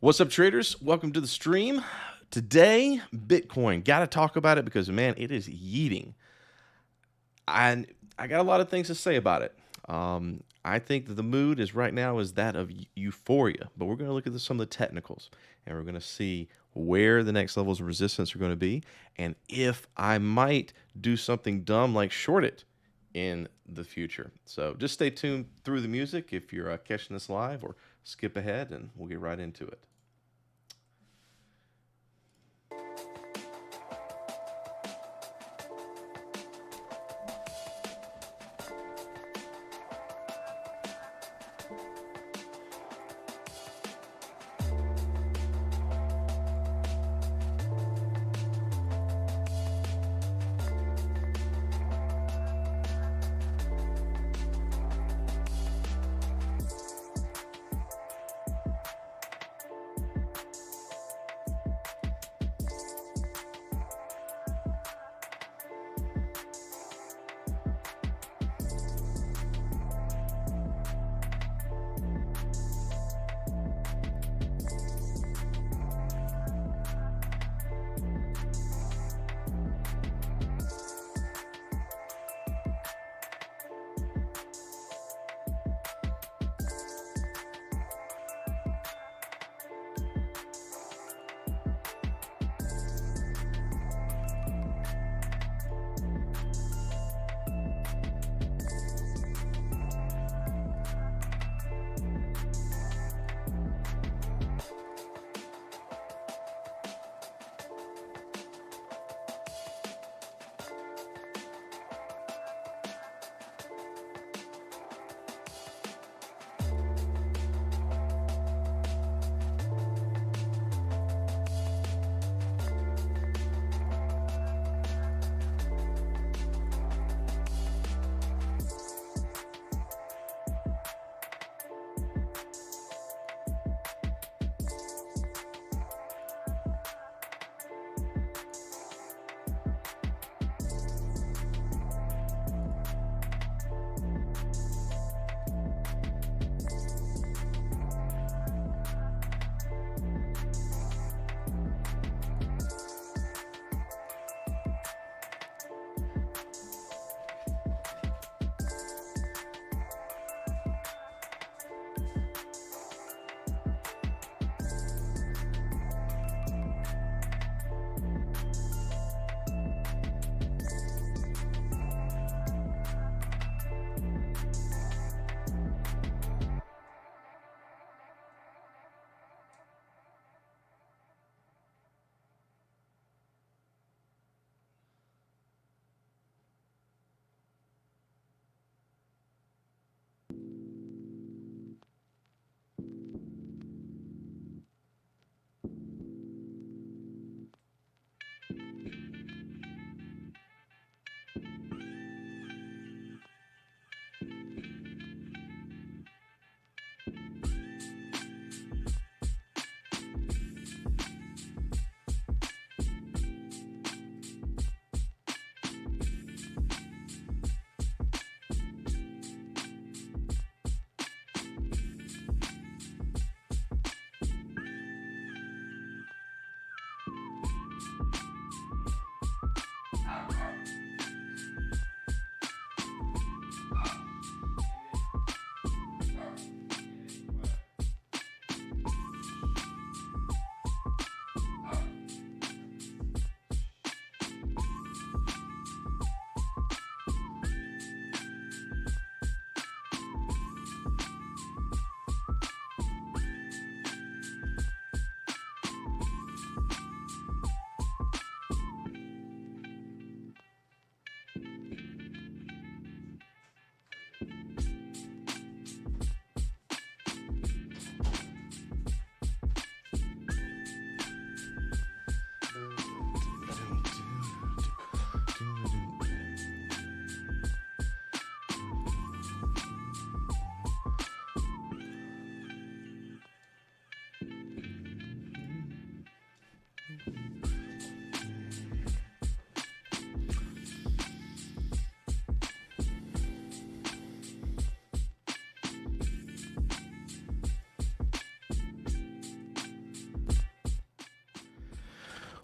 What's up, traders? Welcome to the stream. Today, Bitcoin. Got to talk about it because, man, it is yeeting. And I got a lot of things to say about it. I think that the mood is right now is that of euphoria, but we're going to look at some of the technicals, and we're going to see where the next levels of resistance are going to be, and if I might do something dumb like short it in the future. So just stay tuned through the music if you're catching this live, or skip ahead and we'll get right into it.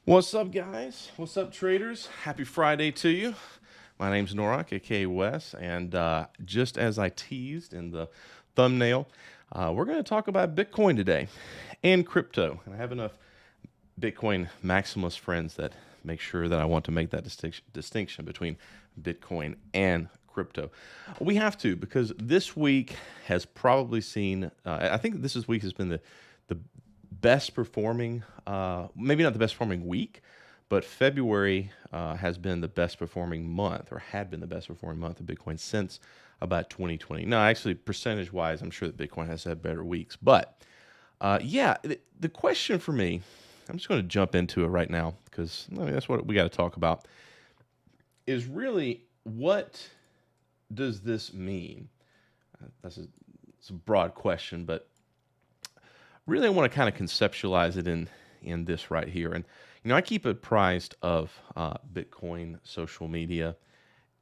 What's up, guys? What's up, traders? Happy Friday to you. My name's Norak, aka Wes, and just as I teased in the thumbnail, we're going to talk about Bitcoin today and crypto. And I have enough Bitcoin maximalist friends that make sure that I want to make that distinction between Bitcoin and crypto. We have to, because this week has probably seen, I think this week has been the best performing, maybe not the best performing week, but February has been the best performing month, or had been the best performing month of Bitcoin since about 2020. No, actually, percentage wise, I'm sure that Bitcoin has had better weeks. But yeah, the question for me, I'm just going to jump into it right now because that's what we got to talk about, is really, what does this mean? It's a broad question, but really I want to kind of conceptualize it in this right here. And I keep apprised of Bitcoin social media,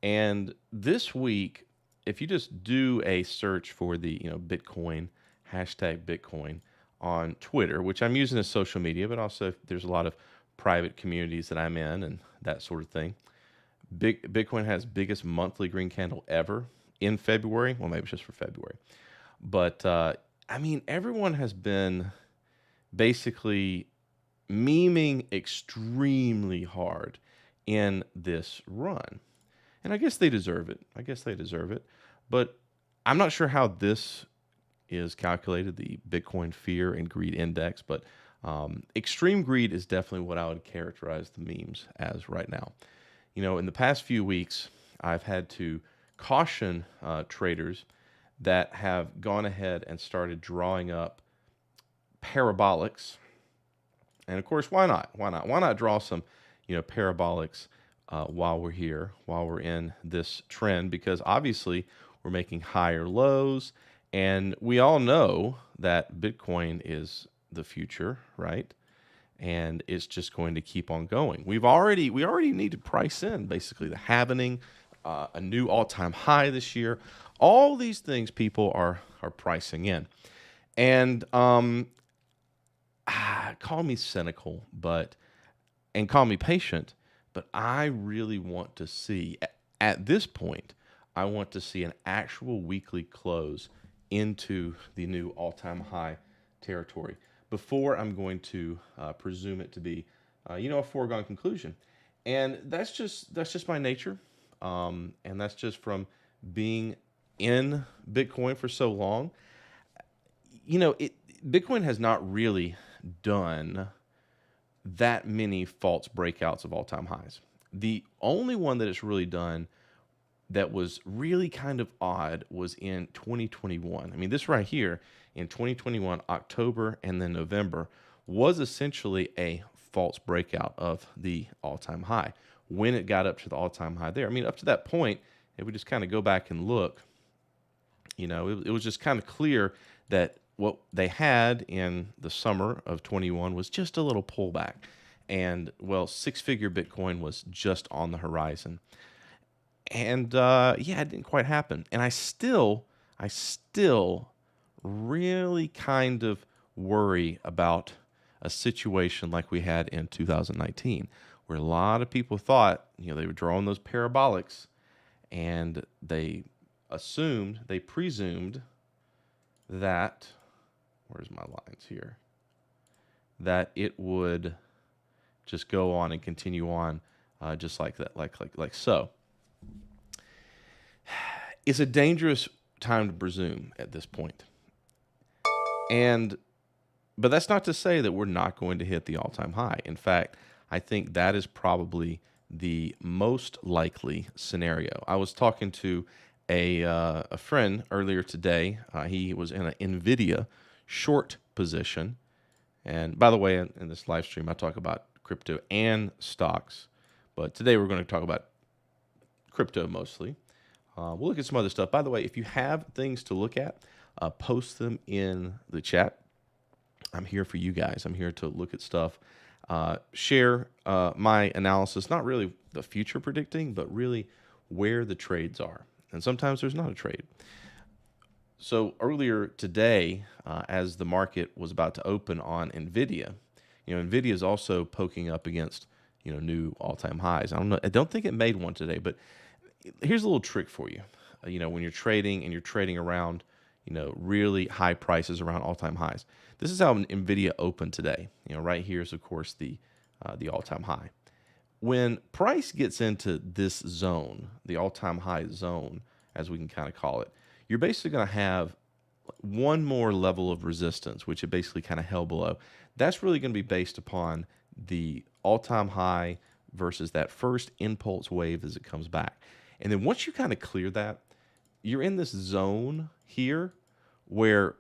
and this week, if you just do a search for the Bitcoin #Bitcoin on Twitter, which I'm using as social media, but also there's a lot of private communities that I'm in and that sort of thing. Bitcoin has biggest monthly green candle ever in February. Well, maybe it's just for February, but I mean, everyone has been basically memeing extremely hard in this run. And I guess they deserve it. But I'm not sure how this is calculated, the Bitcoin Fear and Greed Index, but extreme greed is definitely what I would characterize the memes as right now. In the past few weeks, I've had to caution traders that have gone ahead and started drawing up parabolics. And of course, why not? Why not draw some, parabolics while we're here, while we're in this trend? Because obviously we're making higher lows, and we all know that Bitcoin is the future, right? And it's just going to keep on going. We already need to price in basically the halvening, a new all-time high this year. All these things people are pricing in, and call me cynical, and call me patient, but I really want to see, at this point, I want to see an actual weekly close into the new all-time high territory before I'm going to presume it to be, a foregone conclusion. And that's just my nature, and that's just from being in Bitcoin for so long. Bitcoin has not really done that many false breakouts of all-time highs. The only one that it's really done that was really kind of odd was in 2021. I mean, this right here in 2021, October and then November, was essentially a false breakout of the all-time high when it got up to the all-time high there. I mean, up to that point, if we just kind of go back and look, it was just kind of clear that what they had in the summer of 21 was just a little pullback. And, well, six-figure Bitcoin was just on the horizon. And, yeah, it didn't quite happen. And I still really kind of worry about a situation like we had in 2019, where a lot of people thought, they were drawing those parabolics, and they presumed that, where's my lines here, that it would just go on and continue on just like that, like so. It's a dangerous time to presume at this point. But that's not to say that we're not going to hit the all-time high. In fact, I think that is probably the most likely scenario. I was talking to a friend earlier today. He was in an NVIDIA short position. And by the way, in this live stream, I talk about crypto and stocks. But today we're going to talk about crypto mostly. We'll look at some other stuff. By the way, if you have things to look at, post them in the chat. I'm here for you guys. I'm here to look at stuff, share my analysis, not really the future predicting, but really where the trades are. And sometimes there's not a trade. So earlier today, as the market was about to open on NVIDIA, Nvidia is also poking up against, new all-time highs. I don't know. I don't think it made one today, but here's a little trick for you. When you're trading and you're trading around, really high prices around all-time highs. This is how Nvidia opened today. Right here is of course the all-time high. When price gets into this zone, the all-time high zone, as we can kind of call it, you're basically going to have one more level of resistance, which it basically kind of held below. That's really going to be based upon the all-time high versus that first impulse wave as it comes back. And then once you kind of clear that, you're in this zone here where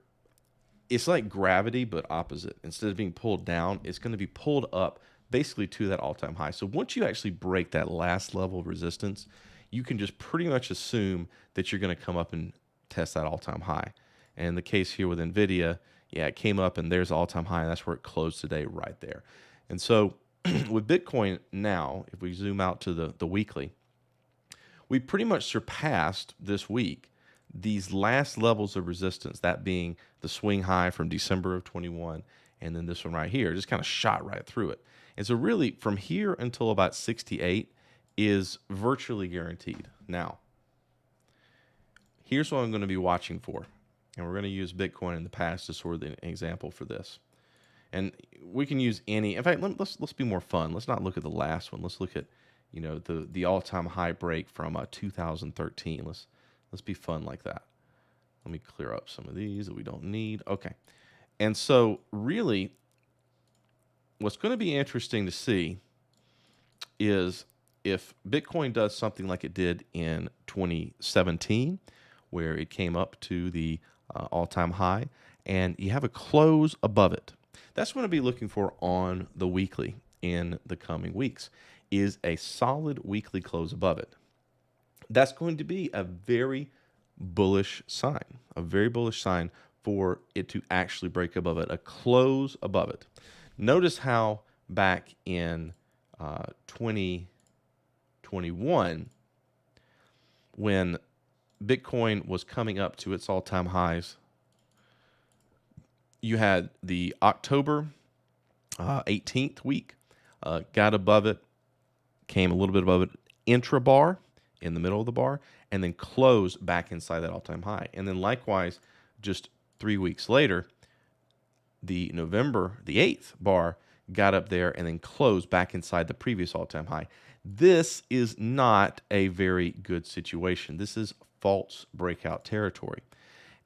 it's like gravity, but opposite. Instead of being pulled down, it's going to be pulled up basically to that all-time high. So once you actually break that last level of resistance, you can just pretty much assume that you're going to come up and test that all-time high. And in the case here with Nvidia, yeah, it came up and there's all-time high, and that's where it closed today right there. And so with Bitcoin now, if we zoom out to the weekly, we pretty much surpassed this week these last levels of resistance, that being the swing high from December of 21, and then this one right here, just kind of shot right through it. And so really from here until about 68 is virtually guaranteed. Now, here's what I'm going to be watching for. And we're going to use Bitcoin in the past as sort of an example for this. And we can use any, in fact, let's be more fun. Let's not look at the last one. Let's look at, the all-time high break from 2013. Let's be fun like that. Let me clear up some of these that we don't need. Okay. And so really what's going to be interesting to see is if Bitcoin does something like it did in 2017, where it came up to the all-time high, and you have a close above it. That's what I'm going to be looking for on the weekly in the coming weeks, is a solid weekly close above it. That's going to be a very bullish sign, for it to actually break above it, a close above it. Notice how back in 2021, when Bitcoin was coming up to its all-time highs, you had the October 18th week, got above it, came a little bit above it, intra-bar, in the middle of the bar, and then closed back inside that all-time high. And then likewise, just 3 weeks later, the November the 8th bar got up there and then closed back inside the previous all-time high. This is not a very good situation. This is false breakout territory.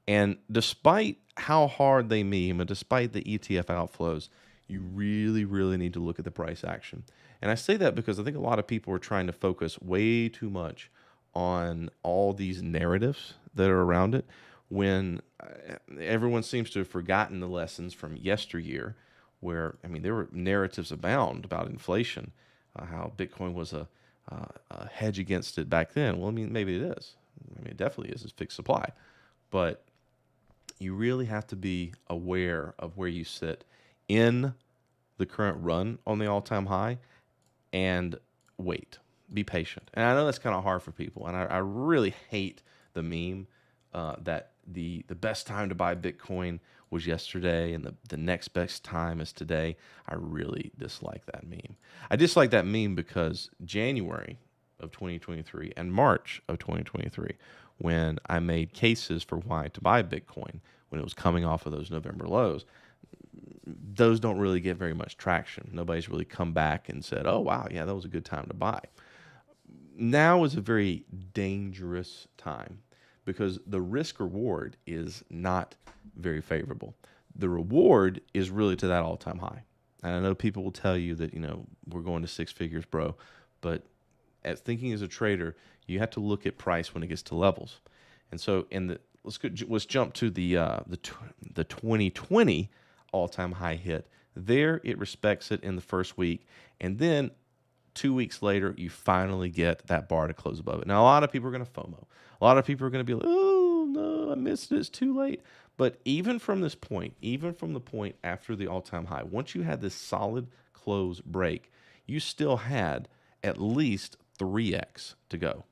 And despite how hard they meme, and despite the ETF outflows, you really, really need to look at the price action. And I say that because I think a lot of people are trying to focus way too much on all these narratives that are around it, when everyone seems to have forgotten the lessons from yesteryear, where, there were narratives abound about inflation, how Bitcoin was a hedge against it back then. Well, maybe it is. It definitely is. It's fixed supply. But you really have to be aware of where you sit in the current run on the all-time high and wait. Be patient. And I know that's kind of hard for people. And I really hate the meme that the best time to buy Bitcoin was yesterday and the next best time is today. I really dislike that meme. I dislike that meme because January of 2023 and March of 2023, when I made cases for why to buy Bitcoin when it was coming off of those November lows, those don't really get very much traction. Nobody's really come back and said, oh, wow, yeah, that was a good time to buy. Now is a very dangerous time because the risk reward is not very favorable. The reward is really to that all-time high. And I know people will tell you that, we're going to six figures, bro. But as thinking as a trader, you have to look at price when it gets to levels. And so let's jump to the 2020 all-time high hit. There it respects it in the first week, and then 2 weeks later you finally get that bar to close above it. Now a lot of people are going to FOMO. A lot of people are going to be like, oh no, I missed it, it's too late. But even from this point, even from the point after the all-time high, once you had this solid close break, you still had at least 3x to go.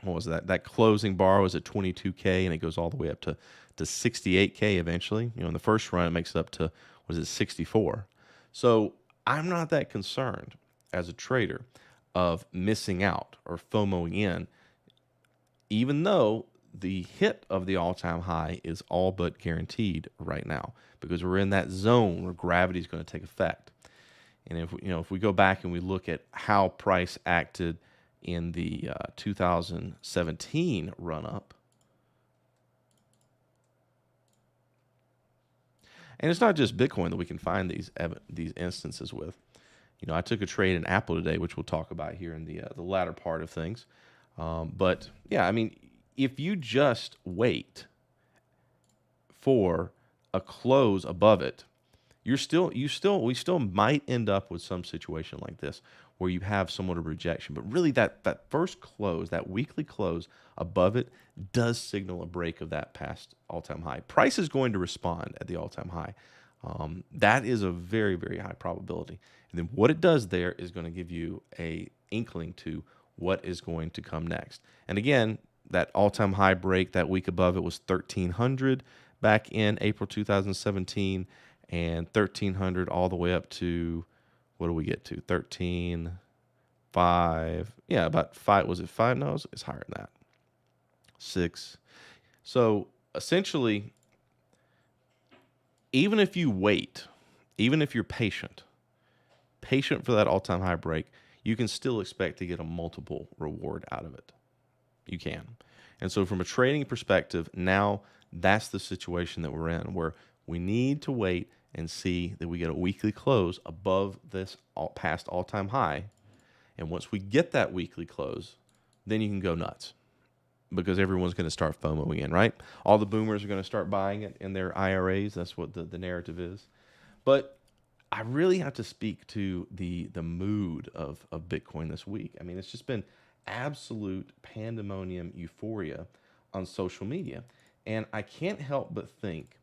What was that? That closing bar was at 22K, and it goes all the way up to 68K eventually. In the first run, it makes it up to, was it 64? So I'm not that concerned as a trader of missing out or FOMOing in, even though the hit of the all-time high is all but guaranteed right now because we're in that zone where gravity is going to take effect. And if we go back and we look at how price acted in the 2017 run up, and it's not just Bitcoin that we can find these instances with. I took a trade in Apple today, which we'll talk about here in the latter part of things. But yeah, I mean, if you just wait for a close above it, we still might end up with some situation like this where you have somewhat of rejection. But really, that first close, that weekly close above it, does signal a break of that past all-time high. Price is going to respond at the all-time high. That is a very, very high probability. And then what it does there is going to give you a inkling to what is going to come next. And again, that all-time high break that week above it was 1,300 back in April 2017, and 1,300 all the way up to, what do we get to? 13.5. Yeah, about 5. Was it 5? No, it's higher than that. 6. So essentially, even if you wait, even if you're patient for that all-time high break, you can still expect to get a multiple reward out of it. You can. And so from a trading perspective, now that's the situation that we're in, where we need to wait and see that we get a weekly close above this past all-time high. And once we get that weekly close, then you can go nuts because everyone's going to start FOMOing in, right? All the boomers are going to start buying it in their IRAs. That's what the narrative is. But I really have to speak to the mood of Bitcoin this week. I mean, it's just been absolute pandemonium euphoria on social media. And I can't help but think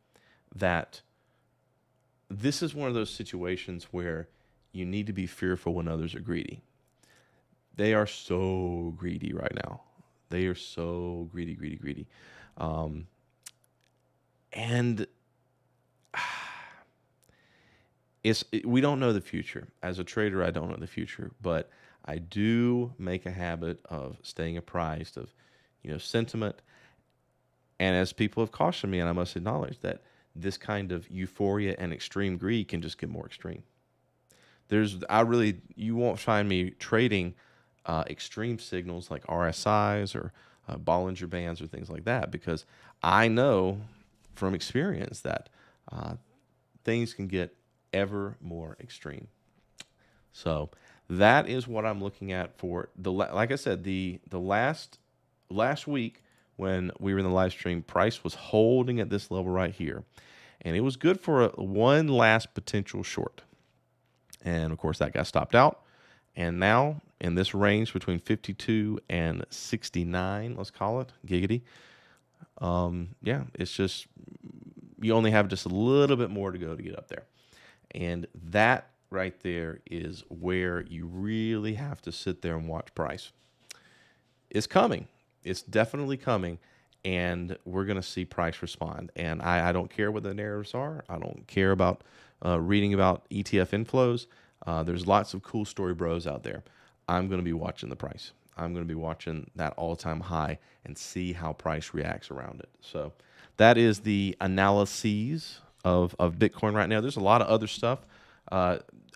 that this is one of those situations where you need to be fearful when others are greedy. They are so greedy right now. They are so greedy. And we don't know the future. As a trader, I don't know the future, but I do make a habit of staying apprised of, sentiment. And as people have cautioned me, and I must acknowledge that this kind of euphoria and extreme greed can just get more extreme. You won't find me trading extreme signals like RSIs or Bollinger Bands or things like that, because I know from experience that things can get ever more extreme. So that is what I'm looking at for like I said, the last week when we were in the live stream, price was holding at this level right here, and it was good for one last potential short. And of course that got stopped out. And now in this range between 52 and 69, let's call it, giggity. It's just, you only have just a little bit more to go to get up there. And that right there is where you really have to sit there and watch price. It's coming. It's definitely coming. And we're going to see price respond. And I don't care what the narratives are. I don't care about reading about ETF inflows. There's lots of cool story bros out there. I'm going to be watching the price. I'm going to be watching that all-time high and see how price reacts around it. So that is the analyses of Bitcoin right now. There's a lot of other stuff.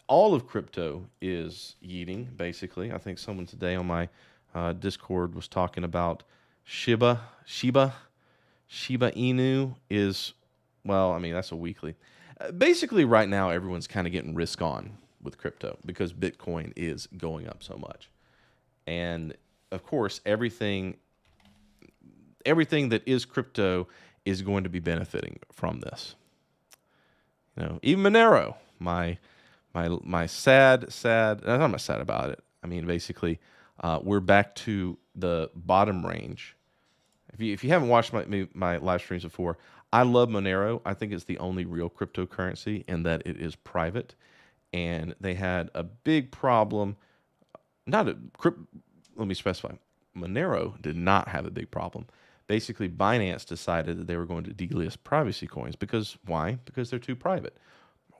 All of crypto is eating, basically. I think someone today on my Discord was talking about Shiba Inu is, well, I mean, that's a weekly. Basically, right now, everyone's kind of getting risk on with crypto because Bitcoin is going up so much. And of course, everything that is crypto is going to be benefiting from this. Even Monero, my sad, I'm not sad about it. I mean, basically, we're back to the bottom range. If you haven't watched my live streams before, I love Monero. I think it's the only real cryptocurrency in that it is private. And they had a big problem. Let me specify. Monero did not have a big problem. Basically, Binance decided that they were going to delist privacy coins. Because why? Because they're too private,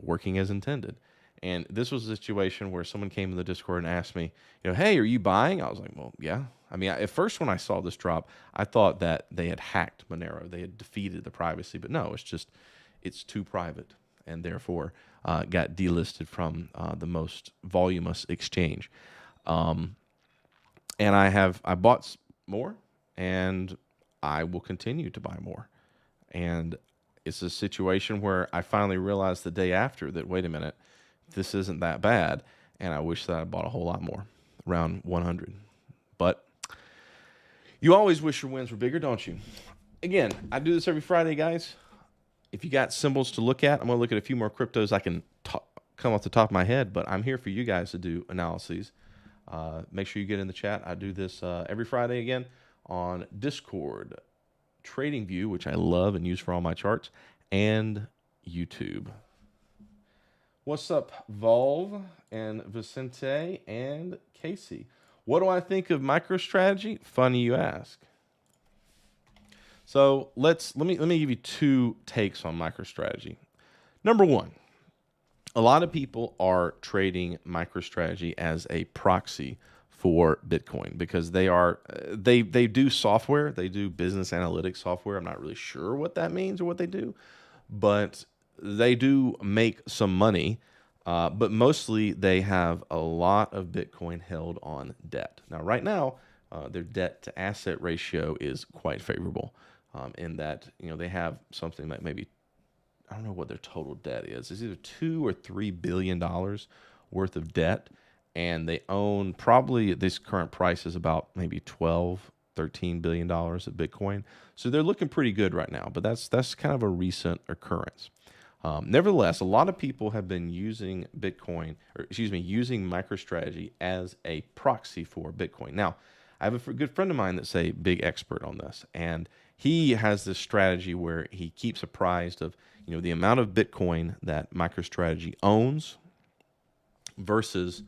working as intended. And this was a situation where someone came in the Discord and asked me, hey, are you buying? I was like, well, yeah. I mean, at first when I saw this drop, I thought that they had hacked Monero. They had defeated the privacy, but no, it's too private, and therefore got delisted from the most voluminous exchange. And I bought more, and I will continue to buy more. And it's a situation where I finally realized the day after that, wait a minute, this isn't that bad. And I wish that I bought a whole lot more, around 100. But you always wish your wins were bigger, don't you? Again, I do this every Friday, guys. If you got symbols to look at, I'm going to look at a few more cryptos I can come off the top of my head, but I'm here for you guys to do analyses. Make sure you get in the chat. I do this every Friday again on Discord, TradingView, which I love and use for all my charts, and YouTube. What's up, Volve and Vicente and Casey? What do I think of MicroStrategy? Funny you ask. So let me give you two takes on MicroStrategy. Number one, a lot of people are trading MicroStrategy as a proxy for Bitcoin because they do software, they do business analytics software. I'm not really sure what that means or what they do, but they do make some money. But mostly they have a lot of Bitcoin held on debt. Now, right now, their debt to asset ratio is quite favorable. In that, they have something like maybe, I don't know what their total debt is. It's either $2 or $3 billion worth of debt, and they own probably at this current price is about maybe $13 billion of Bitcoin. So they're looking pretty good right now, but that's kind of a recent occurrence. Nevertheless, a lot of people have been using using MicroStrategy as a proxy for Bitcoin. Now, I have a good friend of mine that's a big expert on this, and he has this strategy where he keeps apprised of the amount of Bitcoin that MicroStrategy owns versus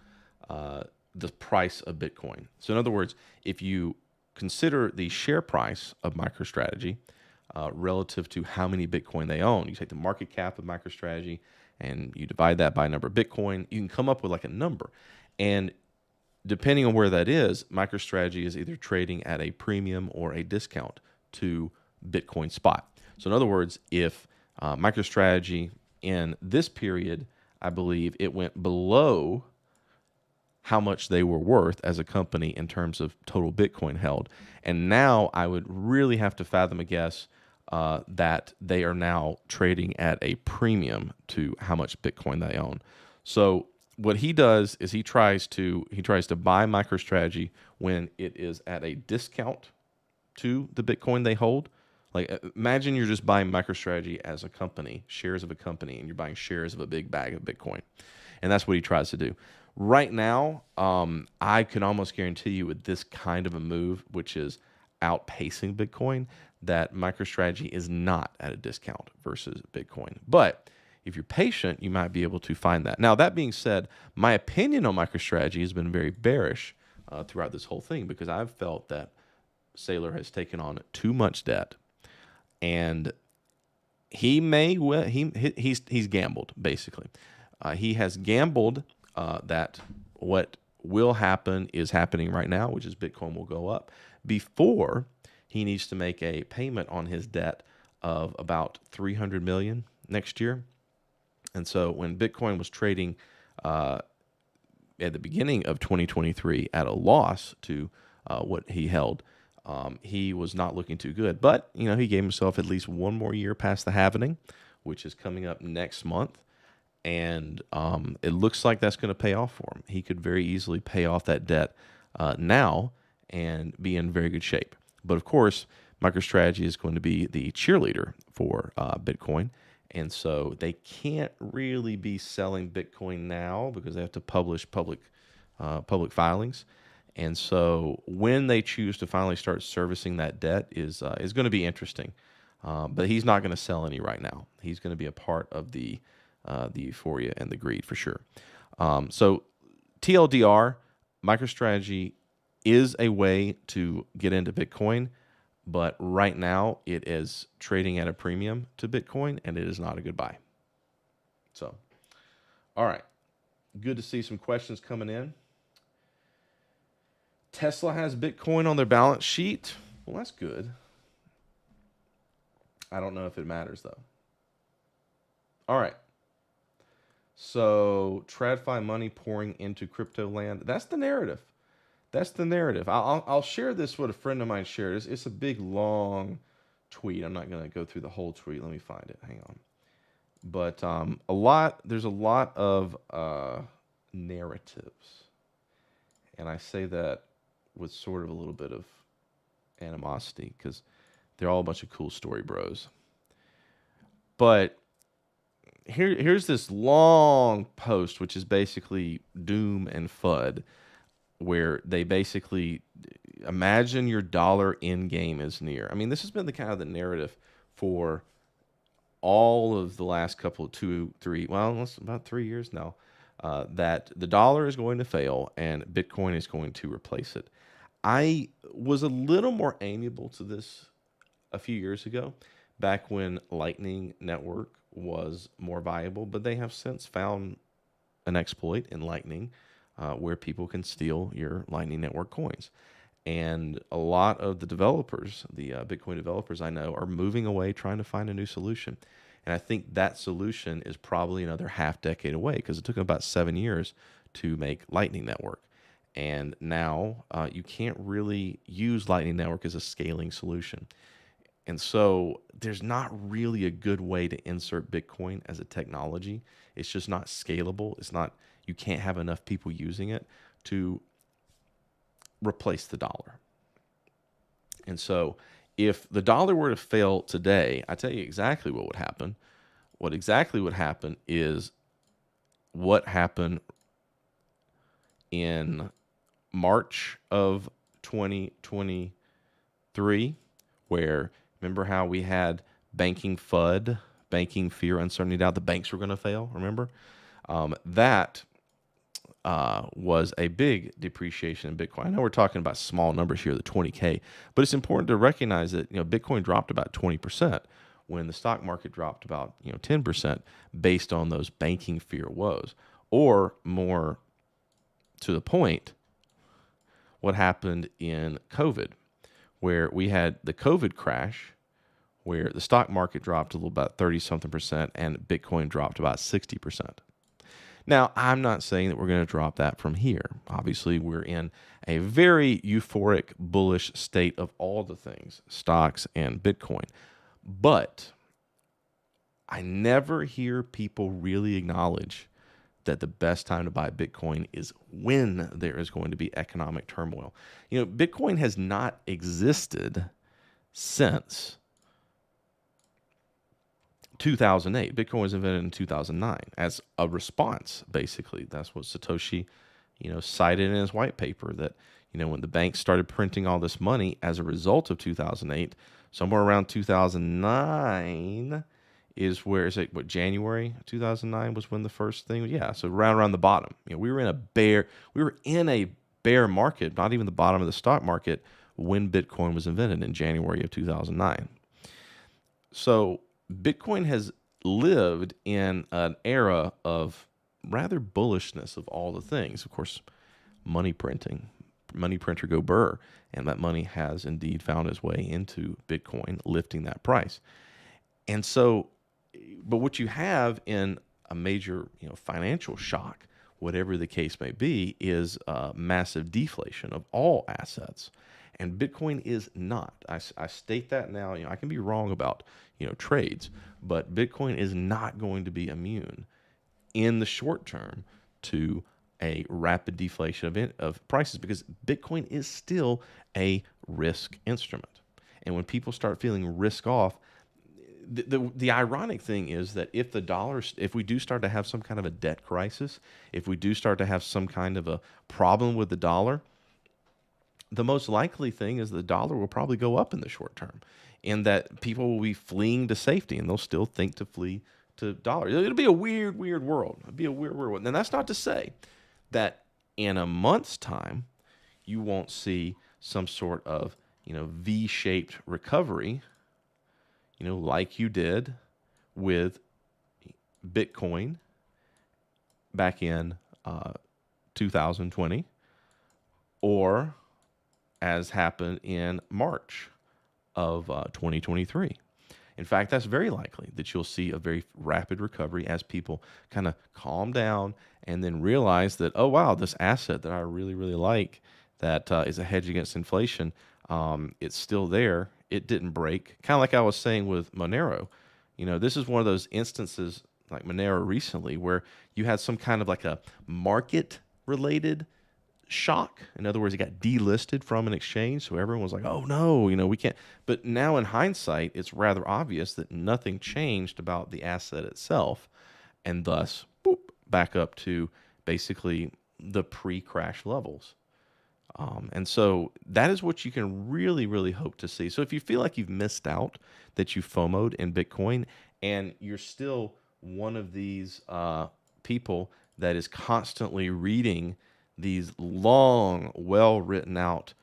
the price of Bitcoin. So in other words, if you consider the share price of MicroStrategy relative to how many Bitcoin they own, you take the market cap of MicroStrategy and you divide that by a number of Bitcoin, you can come up with like a number. And depending on where that is, MicroStrategy is either trading at a premium or a discount to Bitcoin spot. So in other words, if MicroStrategy in this period, I believe it went below how much they were worth as a company in terms of total Bitcoin held. And now I would really have to fathom a guess that they are now trading at a premium to how much Bitcoin they own. So what he does is he tries to buy MicroStrategy when it is at a discount to the Bitcoin they hold. Like imagine you're just buying MicroStrategy as a company, shares of a company, and you're buying shares of a big bag of Bitcoin. And that's what he tries to do. Right now, I can almost guarantee you with this kind of a move, which is outpacing Bitcoin, that MicroStrategy is not at a discount versus Bitcoin. But if you're patient, you might be able to find that. Now, that being said, my opinion on MicroStrategy has been very bearish throughout this whole thing because I've felt that Saylor has taken on too much debt, and he's gambled basically. He has gambled that what will happen is happening right now, which is Bitcoin will go up before he needs to make a payment on his debt of about $300 million next year. And so when Bitcoin was trading at the beginning of 2023 at a loss to what he held, he was not looking too good. But, he gave himself at least one more year past the halvening, which is coming up next month. And it looks like that's going to pay off for him. He could very easily pay off that debt now and be in very good shape. But of course, MicroStrategy is going to be the cheerleader for Bitcoin. And so they can't really be selling Bitcoin now because they have to publish public filings. And so when they choose to finally start servicing that debt is going to be interesting. But he's not going to sell any right now. He's going to be a part of the euphoria and the greed for sure. So TLDR, MicroStrategy is a way to get into Bitcoin, but right now it is trading at a premium to Bitcoin, and it is not a good buy. So, all right. Good to see some questions coming in. Tesla has Bitcoin on their balance sheet. Well, that's good. I don't know if it matters though. All right. So TradFi money pouring into crypto land. That's the narrative. That's the narrative. I'll share this. What a friend of mine shared. It's a big long tweet. I'm not going to go through the whole tweet. Let me find it. Hang on. But there's a lot of narratives, and I say that with sort of a little bit of animosity because they're all a bunch of cool story bros. But here's this long post, which is basically doom and FUD, where they basically imagine your dollar in game is near. I mean, this has been the kind of the narrative for all of the last couple of 2-3, well, it's about 3 years now, that the dollar is going to fail and Bitcoin is going to replace it. I was a little more amiable to this a few years ago, back when Lightning Network was more viable, but they have since found an exploit in Lightning where people can steal your Lightning Network coins. And a lot of the developers, the Bitcoin developers I know, are moving away trying to find a new solution. And I think that solution is probably another half decade away because it took them about 7 years to make Lightning Network. And now you can't really use Lightning Network as a scaling solution. And so there's not really a good way to insert Bitcoin as a technology. It's just not scalable. It's not, you can't have enough people using it to replace the dollar. And so if the dollar were to fail today, I tell you exactly what would happen. What exactly would happen is what happened in March of 2023, where remember how we had banking FUD, banking fear, uncertainty, doubt, the banks were going to fail, remember? That was a big depreciation in Bitcoin. I know we're talking about small numbers here, the 20K, but it's important to recognize that Bitcoin dropped about 20% when the stock market dropped about 10% based on those banking fear woes. Or more to the point, what happened in COVID, where we had the COVID crash, where the stock market dropped a little about 30-something percent and Bitcoin dropped about 60%. Now, I'm not saying that we're going to drop that from here. Obviously, we're in a very euphoric, bullish state of all the things, stocks and Bitcoin. But I never hear people really acknowledge that the best time to buy Bitcoin is when there is going to be economic turmoil. Bitcoin has not existed since 2008. Bitcoin was invented in 2009 as a response, basically. That's what Satoshi, cited in his white paper, that, when the banks started printing all this money as a result of 2008, somewhere around 2009 is where, is it, January 2009 was when the first thing, yeah, so around the bottom. We were in a bear market, not even the bottom of the stock market, when Bitcoin was invented in January of 2009. So Bitcoin has lived in an era of rather bullishness of all the things. Of course, money printer go burr, and that money has indeed found its way into Bitcoin, lifting that price. And so, but what you have in a major, financial shock, whatever the case may be, is massive deflation of all assets. And Bitcoin is not. I state that now. I can be wrong about trades, but Bitcoin is not going to be immune in the short term to a rapid deflation of prices, because Bitcoin is still a risk instrument. And when people start feeling risk off, the ironic thing is that if we do start to have some kind of a debt crisis, if we do start to have some kind of a problem with the dollar, the most likely thing is the dollar will probably go up in the short term, and that people will be fleeing to safety, and they'll still think to flee to dollars. It'll be a weird world. It'll be a weird world. And that's not to say that in a month's time, you won't see some sort of, V-shaped recovery, like you did with Bitcoin back in uh, 2020, or as happened in March of 2023. In fact, that's very likely that you'll see a very rapid recovery as people kind of calm down and then realize that, oh, wow, this asset that I really, really like that is a hedge against inflation, it's still there. It didn't break. Kind of like I was saying with Monero. This is one of those instances like Monero recently where you had some kind of like a market related shock. In other words, it got delisted from an exchange. So everyone was like, oh no, we can't. But now in hindsight, it's rather obvious that nothing changed about the asset itself. And thus, boop, back up to basically the pre crash levels. And so that is what you can really, really hope to see. So if you feel like you've missed out, that you FOMO'd in Bitcoin, and you're still one of these people that is constantly reading these long, well written out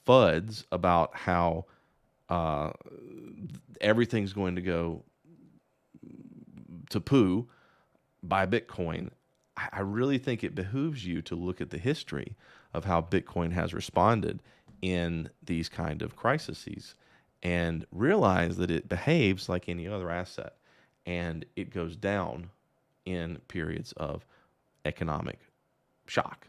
FUDs about how everything's going to go to poo by Bitcoin, I really think it behooves you to look at the history of how Bitcoin has responded in these kind of crises and realize that it behaves like any other asset, and it goes down in periods of economic shock,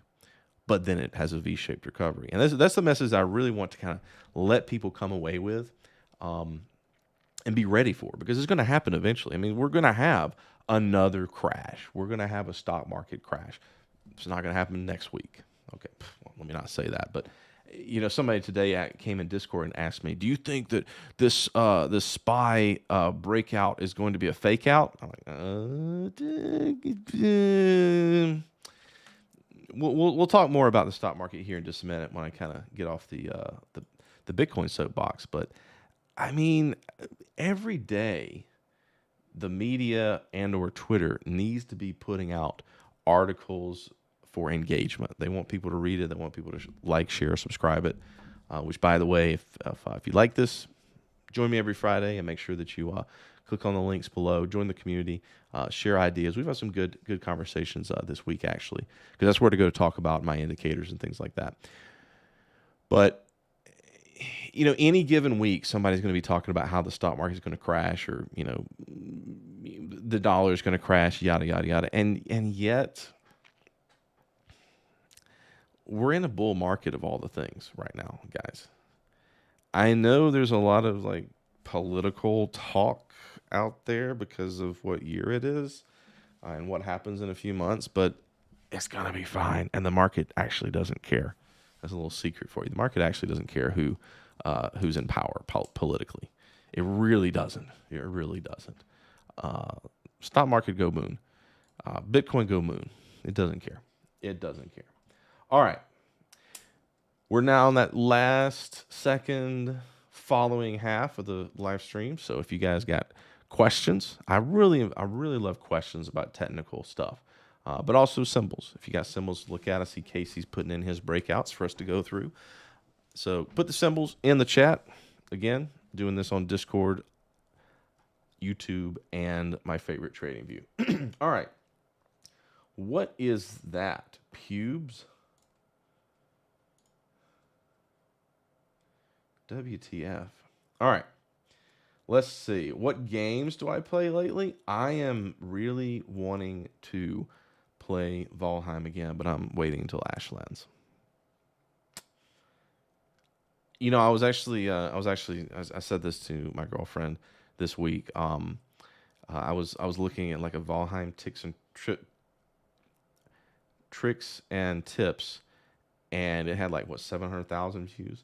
but then it has a V-shaped recovery. And that's the message I really want to kind of let people come away with and be ready for, because it's going to happen eventually. I mean, we're going to have another crash. We're going to have a stock market crash. It's not going to happen next week. Okay, well, let me not say that, but somebody today came in Discord and asked me, "Do you think that this SPY breakout is going to be a fake out?" I'm like, we'll talk more about the stock market here in just a minute when I kind of get off the Bitcoin soapbox. But I mean, every day the media and or Twitter needs to be putting out articles for engagement. They want people to read it. They want people to like, share, subscribe it. Which, by the way, if you like this, join me every Friday and make sure that you click on the links below, join the community, share ideas. We've had some good conversations this week, actually, because that's where to go to talk about my indicators and things like that. But any given week, somebody's going to be talking about how the stock market is going to crash, or the dollar is going to crash, yada yada yada, and yet we're in a bull market of all the things right now, guys. I know there's a lot of like political talk out there because of what year it is and what happens in a few months, but it's going to be fine. And the market actually doesn't care. That's a little secret for you. The market actually doesn't care who's in power politically. It really doesn't. It really doesn't. Stock market go moon. Bitcoin go moon. It doesn't care. It doesn't care. All right. We're now in that last second following half of the live stream. So if you guys got questions, I really love questions about technical stuff, but also symbols. If you got symbols to look at, I see Casey's putting in his breakouts for us to go through. So put the symbols in the chat. Again, doing this on Discord, YouTube, and my favorite trading view. All right. What is that? Pubes? WTF. All right. Let's see. What games do I play lately? I am really wanting to play Valheim again, but I'm waiting until Ashlands. I said this to my girlfriend this week. I was looking at like a Valheim tricks and tips, and it had like 700,000 views.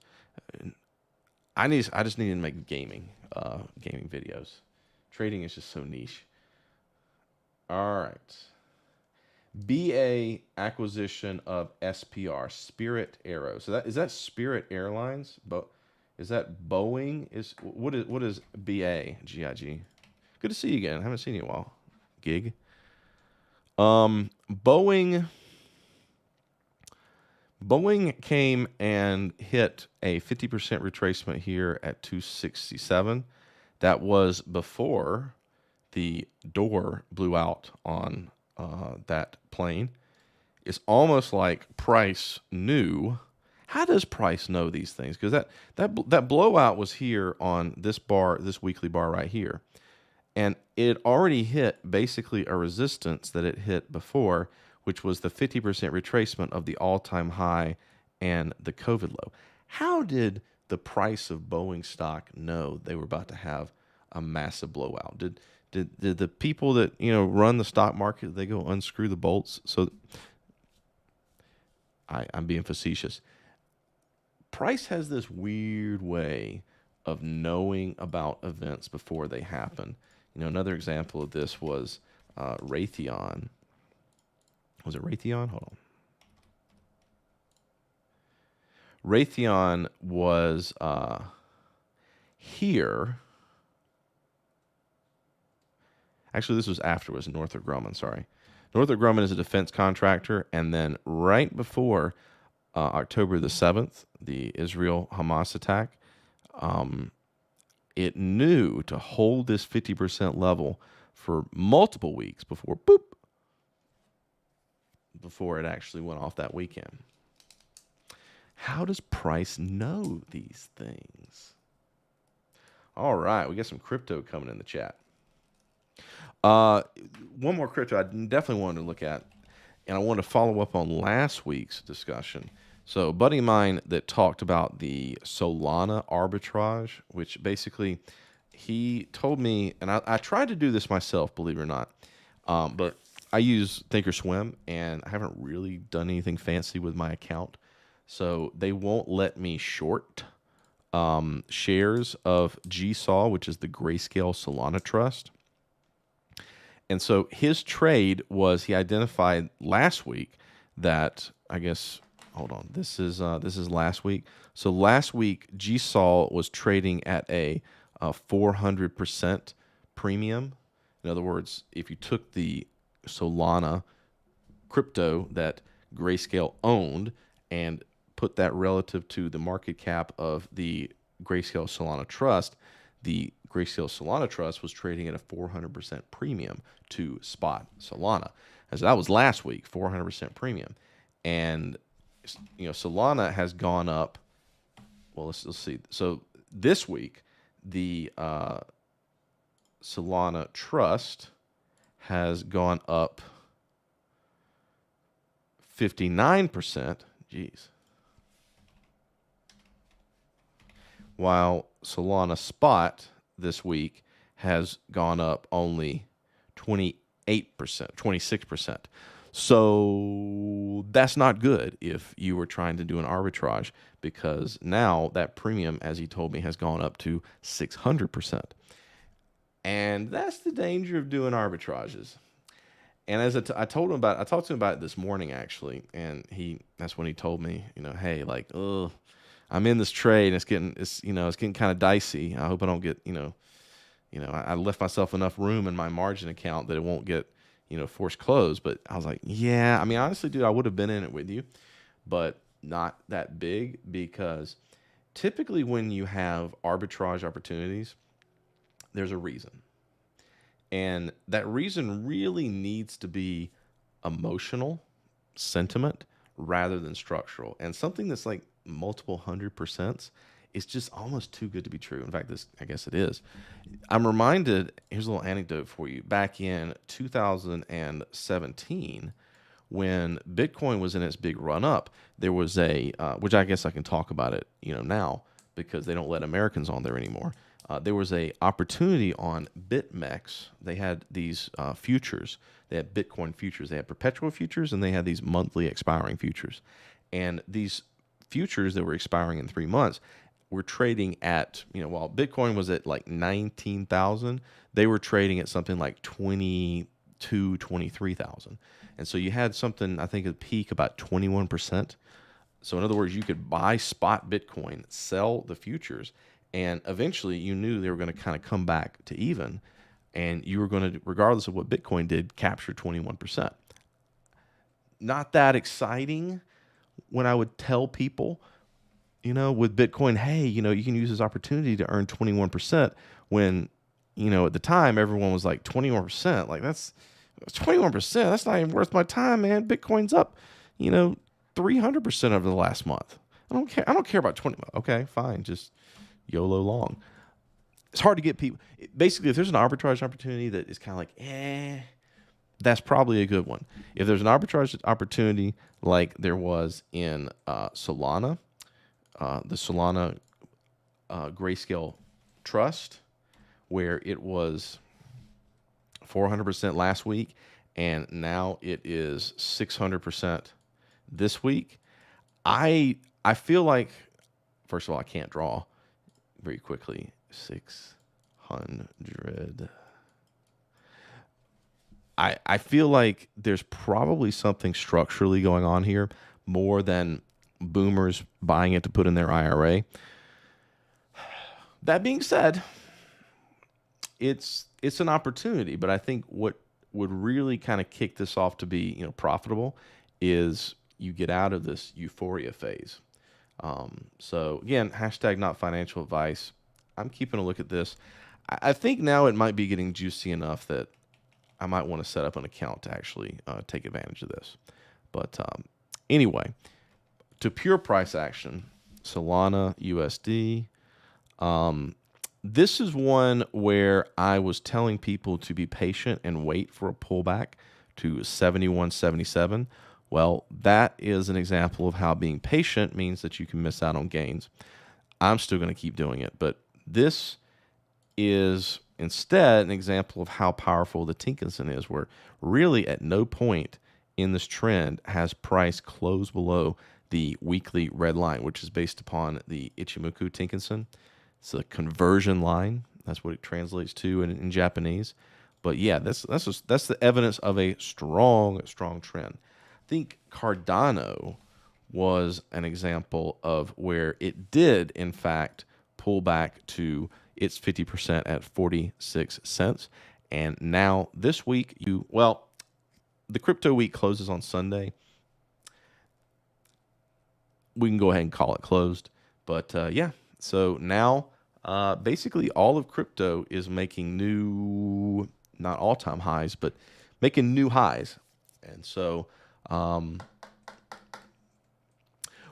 I just need to make gaming videos. Trading is just so niche. All right. BA acquisition of SPR, Spirit Aero. So is that Spirit Airlines? But is that Boeing? What is BA GIG? Good to see you again. I haven't seen you in a while. Gig. Boeing came and hit a 50% retracement here at 267. That was before the door blew out on that plane. It's almost like Price knew. How does Price know these things? Because that blowout was here on this bar, this weekly bar right here, and it already hit basically a resistance that it hit before, which was the 50% retracement of the all-time high and the COVID low. How did the price of Boeing stock know they were about to have a massive blowout? Did the people that run the stock market, they go unscrew the bolts? So I'm being facetious. Price has this weird way of knowing about events before they happen. Another example of this was Raytheon. Was it Raytheon? Hold on. Raytheon was here. Actually, this was afterwards. Northrop Grumman, sorry. Northrop Grumman is a defense contractor, and then right before October the 7th, the Israel-Hamas attack, it knew to hold this 50% level for multiple weeks before it actually went off that weekend. How does Price know these things? All right, we got some crypto coming in the chat. One more crypto I definitely wanted to look at, and I wanted to follow up on last week's discussion. So a buddy of mine that talked about the Solana arbitrage, which basically he told me, and I tried to do this myself, believe it or not, but I use Thinkorswim, and I haven't really done anything fancy with my account. So they won't let me short shares of GSOL, which is the Grayscale Solana Trust. And so his trade was, he identified last week that, I guess, hold on, this is last week. So last week, GSOL was trading at a 400% premium. In other words, if you took the Solana crypto that Grayscale owned and put that relative to the market cap of the Grayscale Solana Trust, the Grayscale Solana Trust was trading at a 400% premium to spot Solana. As that was last week, 400% premium. And Solana has gone up. Well, let's see. So this week, the Solana Trust has gone up 59%. Jeez. While Solana Spot this week has gone up only 28%, 26%. So that's not good if you were trying to do an arbitrage, because now that premium, as he told me, has gone up to 600%. And that's the danger of doing arbitrages. And as I talked to him about it this morning, actually, and that's when he told me, hey, like, I'm in this trade, and it's getting kind of dicey. I hope I don't get, I left myself enough room in my margin account that it won't get, forced closed. But I was like, yeah, I mean, honestly, dude, I would have been in it with you, but not that big, because typically when you have arbitrage opportunities, there's a reason. And that reason really needs to be emotional sentiment rather than structural. And something that's like multiple 100% is just almost too good to be true. In fact, I guess it is. I'm reminded, here's a little anecdote for you. Back in 2017, when Bitcoin was in its big run up, there was which I guess I can talk about it, now, because they don't let Americans on there anymore. There was a opportunity on BitMEX. They had these futures. They had Bitcoin futures. They had perpetual futures, and they had these monthly expiring futures. And these futures that were expiring in 3 months were trading at, while Bitcoin was at like 19,000, they were trading at something like 22, 23,000. And so you had something, I think, at peak about 21%. So in other words, you could buy spot Bitcoin, sell the futures, and eventually you knew they were going to kind of come back to even, and you were going to, regardless of what Bitcoin did, capture 21%. Not that exciting when I would tell people, with Bitcoin, hey, you can use this opportunity to earn 21%, when, at the time everyone was like 21%. Like, that's, 21%. That's not even worth my time, man. Bitcoin's up, 300% over the last month. I don't care. I don't care about 20. Okay, fine. Just YOLO long. It's hard to get people. Basically, if there's an arbitrage opportunity that is kind of like, that's probably a good one. If there's an arbitrage opportunity like there was in Solana, the Solana Grayscale Trust, where it was 400% last week, and now it is 600% this week. I feel like, first of all, I can't draw very quickly. 600. I feel like there's probably something structurally going on here more than boomers buying it to put in their IRA. That being said, it's an opportunity, but I think what would really kind of kick this off to be profitable is you get out of this euphoria phase. So again, hashtag not financial advice. I'm keeping a look at this. I think now it might be getting juicy enough that I might want to set up an account to actually take advantage of this. But anyway, to pure price action, Solana USD. This is one where I was telling people to be patient and wait for a pullback to 71.77. Well, that is an example of how being patient means that you can miss out on gains. I'm still going to keep doing it, but this is instead an example of how powerful the Tinkinson is, where really at no point in this trend has price closed below the weekly red line, which is based upon the Ichimoku Tinkinson. It's a conversion line. That's what it translates to in Japanese. But yeah, that's the evidence of a strong trend. I think Cardano was an example of where it did, in fact, pull back to its 50% at 46 cents. And now this week, the crypto week closes on Sunday. We can go ahead and call it closed. But yeah, so now basically all of crypto is making new, not all-time highs, but making new highs. And so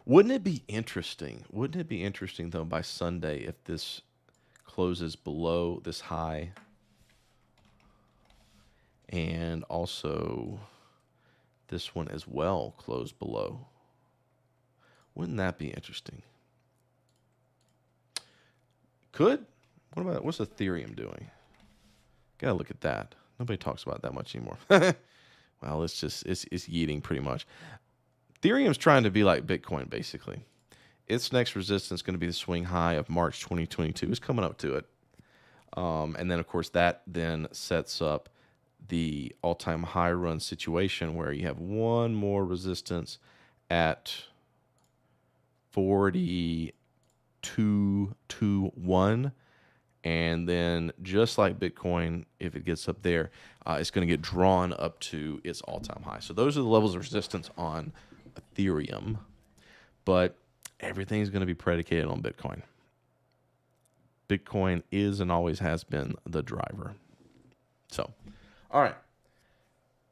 wouldn't it be interesting? Wouldn't it be interesting, though, by Sunday if this closes below this high and also this one as well closed below? Wouldn't that be interesting? Could. What's Ethereum doing? Gotta look at that. Nobody talks about that much anymore. Well, it's yeeting pretty much. Ethereum's trying to be like Bitcoin, basically. Its next resistance is going to be the swing high of March 2022. It's coming up to it. And then, of course, that then sets up the all-time high run situation where you have one more resistance at 42.21. And then just like Bitcoin, if it gets up there, it's going to get drawn up to its all-time high. So those are the levels of resistance on Ethereum. But everything's going to be predicated on Bitcoin. Bitcoin is and always has been the driver. So, all right.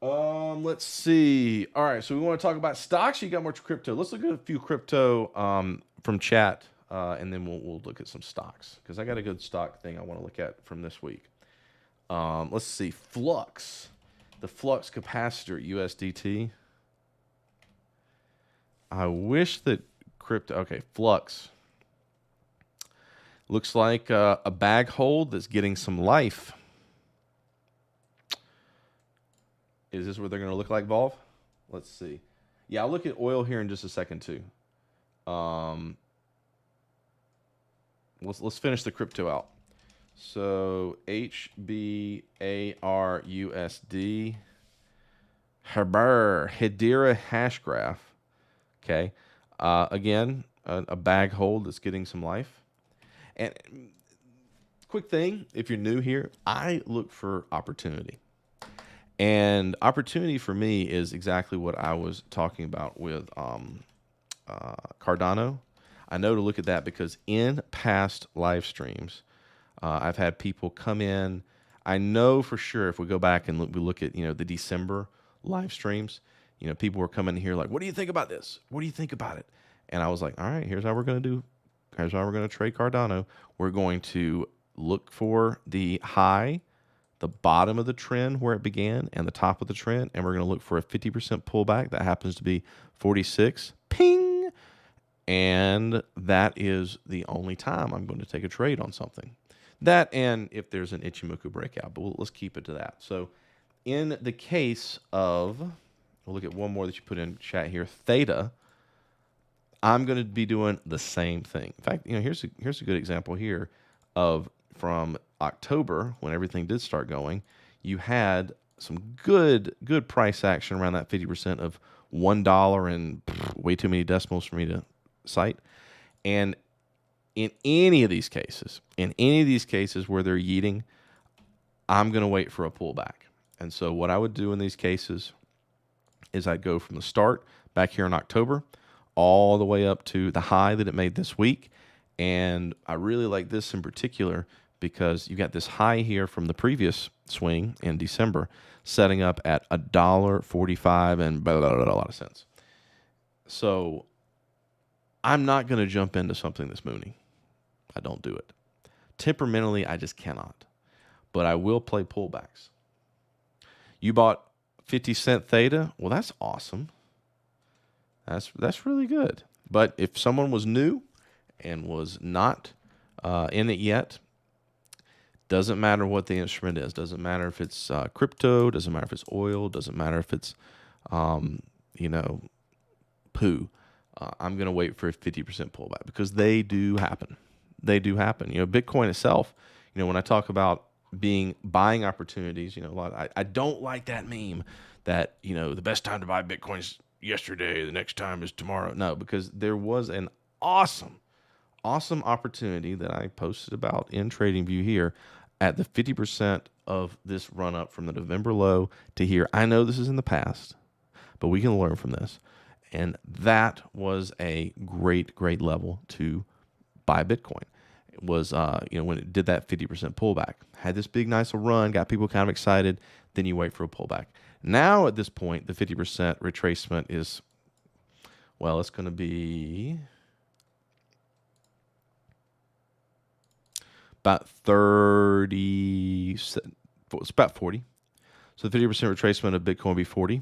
Let's see. All right, so we want to talk about stocks. You got more crypto. Let's look at a few crypto from chat, and then we'll look at some stocks because I got a good stock thing I want to look at from this week. Let's see. Flux, the Flux capacitor USDT. I wish that crypto. Okay, Flux. Looks like a bag hold that's getting some life. Is this what they're going to look like, Volve? Let's see. Yeah, I'll look at oil here in just a second too. Let's finish the crypto out. So HBARUSD, Hedera hash graph. Okay. Again, a bag hold that's getting some life. And quick thing, if you're new here, I look for opportunity. And opportunity for me is exactly what I was talking about with Cardano. I know to look at that because in past live streams, I've had people come in. I know for sure if we go back and we look at, the December live streams, people were coming here like, what do you think about this? What do you think about it? And I was like, all right, here's how we're going to do. Here's how we're going to trade Cardano. We're going to look for the high, the bottom of the trend where it began, and the top of the trend, and we're going to look for a 50% pullback. That happens to be 46. Ping! And that is the only time I'm going to take a trade on something. That, and if there's an Ichimoku breakout, but let's keep it to that. So in the case of, we'll look at one more that you put in chat here, Theta, I'm going to be doing the same thing. In fact, here's a good example here of from October when everything did start going. You had some good price action around that 50% of $1 and way too many decimals for me to cite. And in any of these cases where they're yeeting, I'm going to wait for a pullback. And so what I would do in these cases is I'd go from the start back here in October all the way up to the high that it made this week. And I really like this in particular because you got this high here from the previous swing in December setting up at $1.45 and blah, blah, blah, blah, a lot of cents. So I'm not going to jump into something this moony. I don't do it. Temperamentally, I just cannot. But I will play pullbacks. You bought 50-cent Theta? Well, that's awesome. That's really good. But if someone was new and was not in it yet, doesn't matter what the instrument is. Doesn't matter if it's crypto. Doesn't matter if it's oil. Doesn't matter if it's, poo. I'm going to wait for a 50% pullback because they do happen. They do happen. Bitcoin itself, when I talk about buying opportunities, a lot. I don't like that meme that, the best time to buy Bitcoin is yesterday, the next time is tomorrow. No, because there was an awesome opportunity that I posted about in TradingView here at the 50% of this run up from the November low to here. I know this is in the past, but we can learn from this. And that was a great level to buy Bitcoin. It was, when it did that 50% pullback, had this big, nice run, got people kind of excited. Then you wait for a pullback. Now at this point, the 50% retracement is, well, it's going to be about 30, it's about 40. So the 50% retracement of Bitcoin will be 40.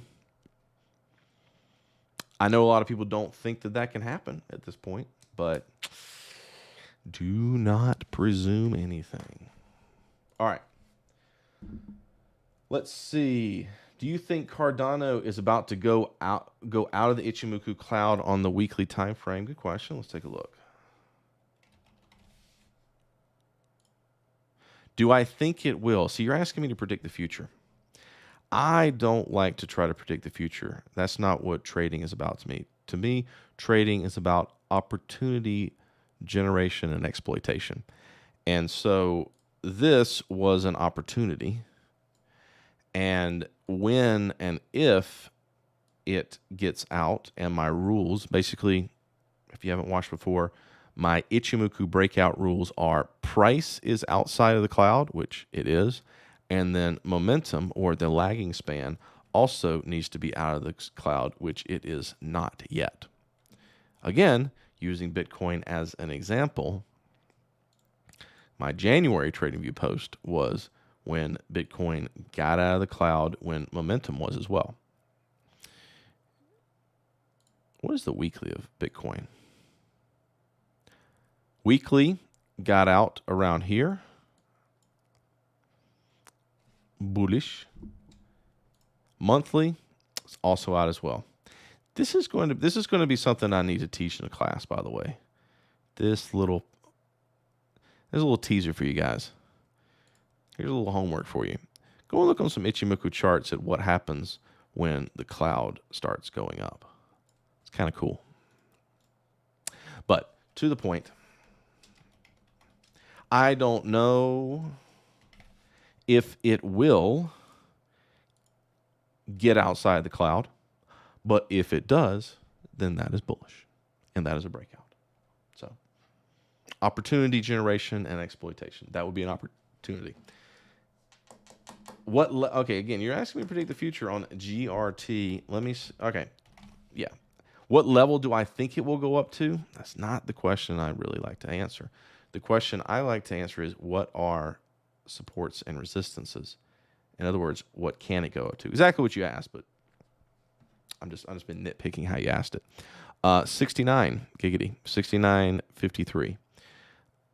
I know a lot of people don't think that can happen at this point, but do not presume anything. All right. Let's see. Do you think Cardano is about to go out of the Ichimoku cloud on the weekly time frame? Good question. Let's take a look. Do I think it will? So you're asking me to predict the future. I don't like to try to predict the future. That's not what trading is about to me. To me, trading is about opportunity generation and exploitation. And so this was an opportunity. And when and if it gets out and my rules, basically, if you haven't watched before, my Ichimoku breakout rules are price is outside of the cloud, which it is, and then momentum or the lagging span also needs to be out of the cloud, which it is not yet. Again, using Bitcoin as an example, my January TradingView post was when Bitcoin got out of the cloud, when momentum was as well. What is the weekly of Bitcoin? Weekly got out around here. Bullish. Monthly is also out as well. This is going to be something I need to teach in a class, by the way. There's a little teaser for you guys. Here's a little homework for you. Go and look on some Ichimoku charts at what happens when the cloud starts going up. It's kind of cool. But to the point, I don't know if it will get outside the cloud, but if it does, then that is bullish, and that is a breakout. So, opportunity generation and exploitation. That would be an opportunity. Okay, again, you're asking me to predict the future on GRT. Okay, yeah. What level do I think it will go up to? That's not the question I really like to answer. The question I like to answer is, what are supports and resistances? In other words, what can it go up to? Exactly what you asked, but I'm just been nitpicking how you asked it. 69 giggity, 69.53,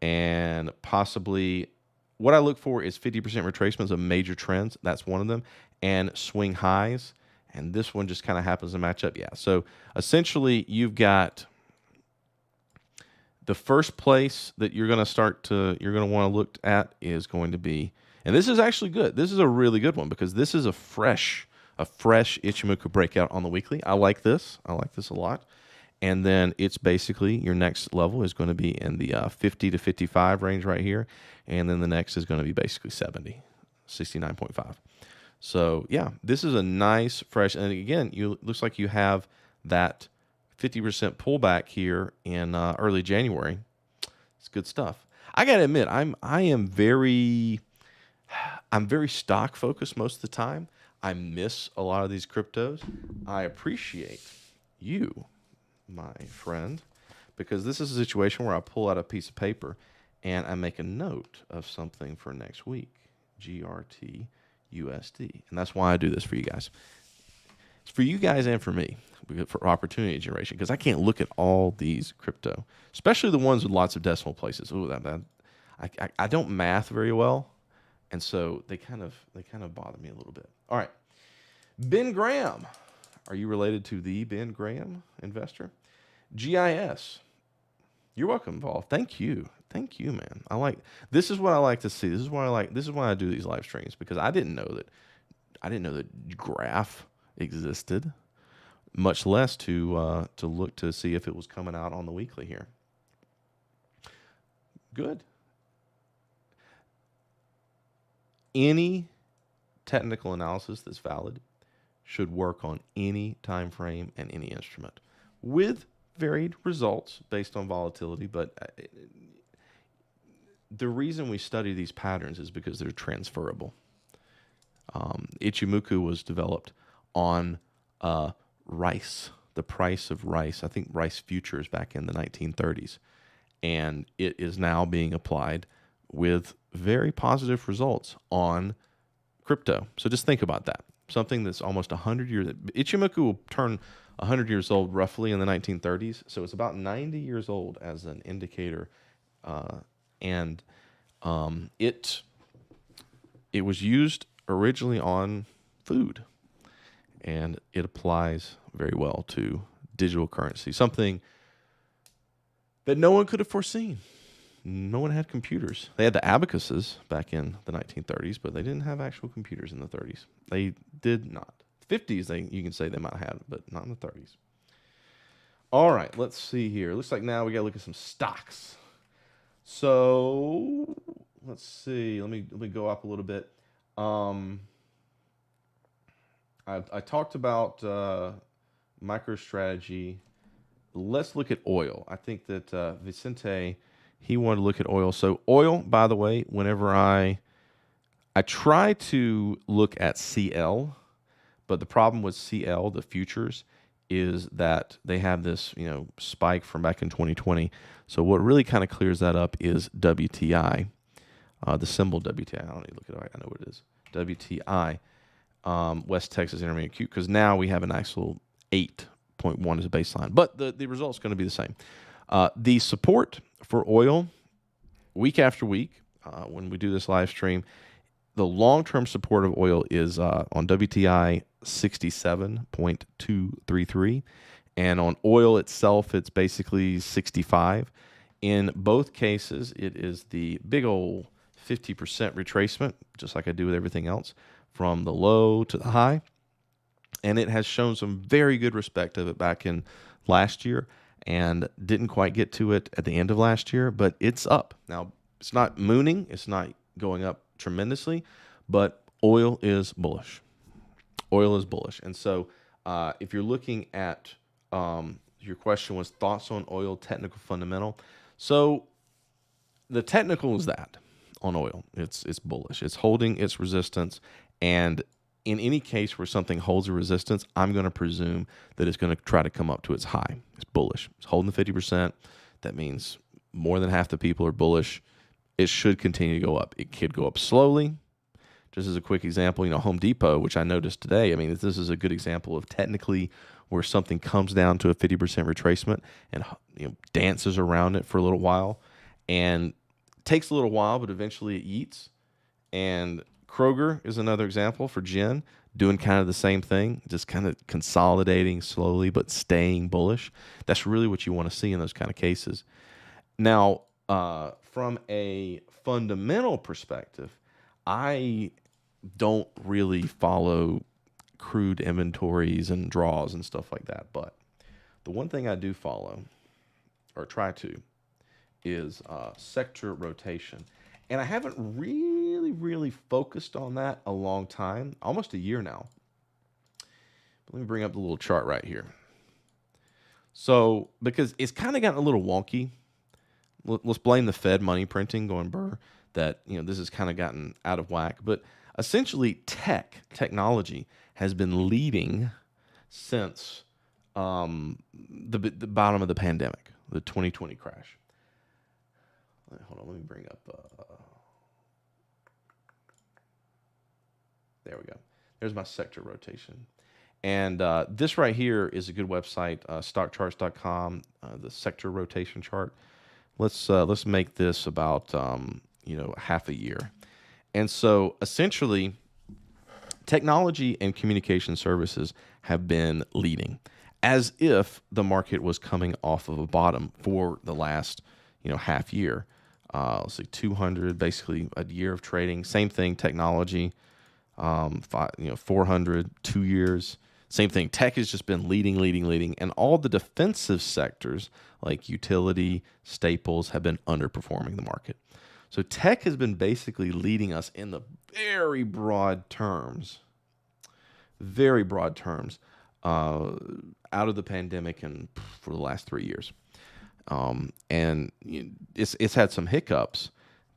and possibly what I look for is 50% retracements of major trends. That's one of them, and swing highs. And this one just kind of happens to match up. Yeah. So essentially, you've got the first place that you're going to want to look at is going to be, and this is actually good. This is a really good one because this is a fresh Ichimoku breakout on the weekly. I like this. I like this a lot. And then it's basically your next level is going to be in the 50 to 55 range right here. And then the next is going to be basically 70, 69.5. So, yeah, this is a nice, fresh, and again, looks like you have that 50% pullback here in early January. It's good stuff. I got to admit, I'm very stock focused most of the time. I miss a lot of these cryptos. I appreciate you, my friend, because this is a situation where I pull out a piece of paper and I make a note of something for next week, GRT USD. And that's why I do this for you guys. It's for you guys and for me, for opportunity generation, because I can't look at all these crypto, especially the ones with lots of decimal places. Ooh, that bad. I don't math very well, and so they kind of bother me a little bit. All right. Ben Graham. Are you related to the Ben Graham investor? GIS. You're welcome, Vol. Thank you. Thank you, man. This is what I like to see. This is why I do these live streams, because I didn't know that graph existed, much less to look to see if it was coming out on the weekly here. Good. Any technical analysis that's valid should work on any time frame and any instrument with varied results based on volatility, but the reason we study these patterns is because they're transferable. Ichimoku was developed on rice, the price of rice. I think rice futures back in the 1930s, and it is now being applied with very positive results on crypto. So just think about that. Something that's almost 100 years. Ichimoku will turn 100 years old roughly in the 1930s. So it's about 90 years old as an indicator. And it was used originally on food. And it applies very well to digital currency. Something that no one could have foreseen. No one had computers. They had the abacuses back in the 1930s, but they didn't have actual computers in the 30s. They did not. 50s, you can say they might have had, but not in the 30s. All right, let's see here. Looks like now we got to look at some stocks. So let's see. Let me go up a little bit. I talked about MicroStrategy. Let's look at oil. I think that Vicente, he wanted to look at oil. So oil, by the way, whenever I try to look at CL, but the problem with CL, the futures, is that they have this, spike from back in 2020. So what really kind of clears that up is WTI, the symbol WTI. I don't need to look at it. I know what it is. WTI, West Texas Intermediate Q, because now we have an actual 8.1 as a baseline. But the result's going to be the same. The support for oil, week after week, when we do this live stream, the long-term support of oil is on WTI 67.233, and on oil itself, it's basically 65. In both cases, it is the big old 50% retracement, just like I do with everything else, from the low to the high. And it has shown some very good respect of it back in last year and didn't quite get to it at the end of last year, but it's up. Now, it's not mooning. It's not going up tremendously, but oil is bullish. Oil is bullish. And so if you're looking at, your question was thoughts on oil, technical fundamental. So the technical is that on oil. It's bullish. It's holding its resistance And in any case where something holds a resistance, I'm going to presume that it's going to try to come up to its high. It's bullish. It's holding the 50%. That means more than half the people are bullish. It should continue to go up. It could go up slowly. Just as a quick example, Home Depot, which I noticed today, this is a good example of technically where something comes down to a 50% retracement and dances around it for a little while, and takes a little while, but eventually it yeets. And Kroger is another example for Jen, doing kind of the same thing, just kind of consolidating slowly but staying bullish. That's really what you want to see in those kind of cases. Now, from a fundamental perspective, I don't really follow crude inventories and draws and stuff like that. But the one thing I do follow, or try to, is sector rotation. And I haven't really focused on that a long time, almost a year now. But let me bring up the little chart right here. So, because it's kind of gotten a little wonky, let's blame the Fed money printing going burr, that this has kind of gotten out of whack. But essentially, technology has been leading since the bottom of the pandemic, the 2020 crash. Hold on, let me bring up. There we go. There's my sector rotation. And this right here is a good website, stockcharts.com, the sector rotation chart. Let's make this about half a year. And so essentially, technology and communication services have been leading, as if the market was coming off of a bottom for the last half year. Let's see, 200, basically a year of trading. Same thing, technology, 400, 2 years. Same thing. Tech has just been leading, and all the defensive sectors like utility, staples have been underperforming the market. So tech has been basically leading us in the very broad terms, out of the pandemic and for the last 3 years. And it's had some hiccups,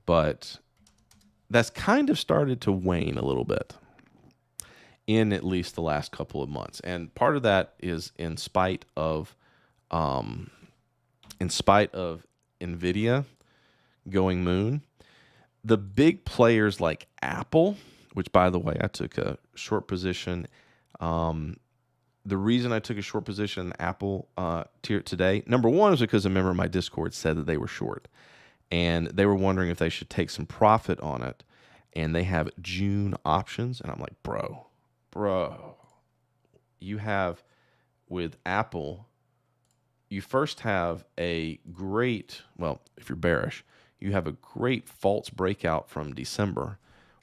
but that's kind of started to wane a little bit in at least the last couple of months. And part of that is in spite of NVIDIA going moon. The big players like Apple, which, by the way, I took a short position. The reason I took a short position in Apple today, number one, is because a member of my Discord said that they were short. And they were wondering if they should take some profit on it. And they have June options. And I'm like, bro, you have, with Apple, you first have a great, well, if you're bearish, you have a great false breakout from December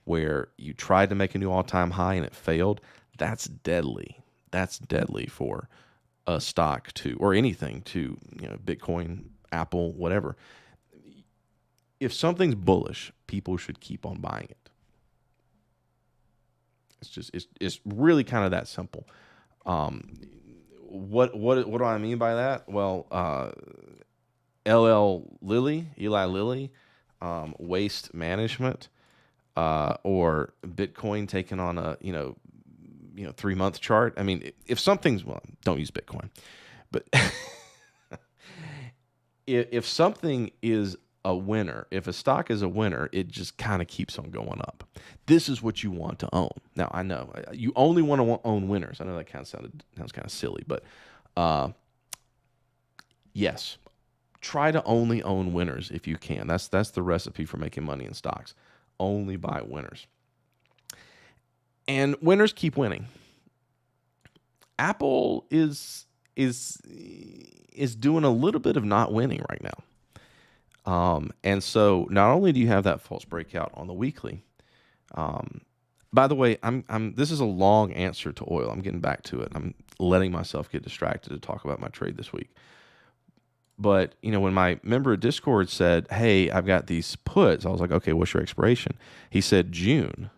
where you tried to make a new all-time high and it failed. That's deadly. That's deadly for a stock to, or anything to, Bitcoin, Apple, whatever. If something's bullish, people should keep on buying it. It's really kind of that simple. What do I mean by that? Well, Eli Lilly, waste management, or Bitcoin taking on a 3-month chart. I mean, if something's, well, don't use Bitcoin, but if something is a winner, if a stock is a winner, it just kind of keeps on going up. This is what you want to own. Now, I know you only want to own winners. I know that sounds kind of silly, but yes, try to only own winners if you can. That's the recipe for making money in stocks. Only buy winners. And winners keep winning. Apple is doing a little bit of not winning right now. And so not only do you have that false breakout on the weekly, by the way, this is a long answer to oil. I'm getting back to it. I'm letting myself get distracted to talk about my trade this week. But, when my member of Discord said, hey, I've got these puts, I was like, okay, what's your expiration? He said June.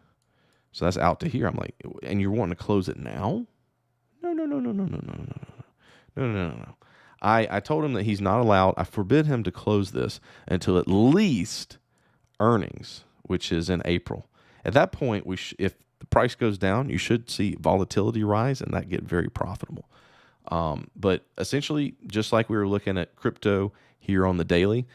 So that's out to here. I'm like, and you're wanting to close it now? No. I told him that he's not allowed. I forbid him to close this until at least earnings, which is in April. At that point, if the price goes down, you should see volatility rise and that get very profitable. But essentially, just like we were looking at crypto here on the daily,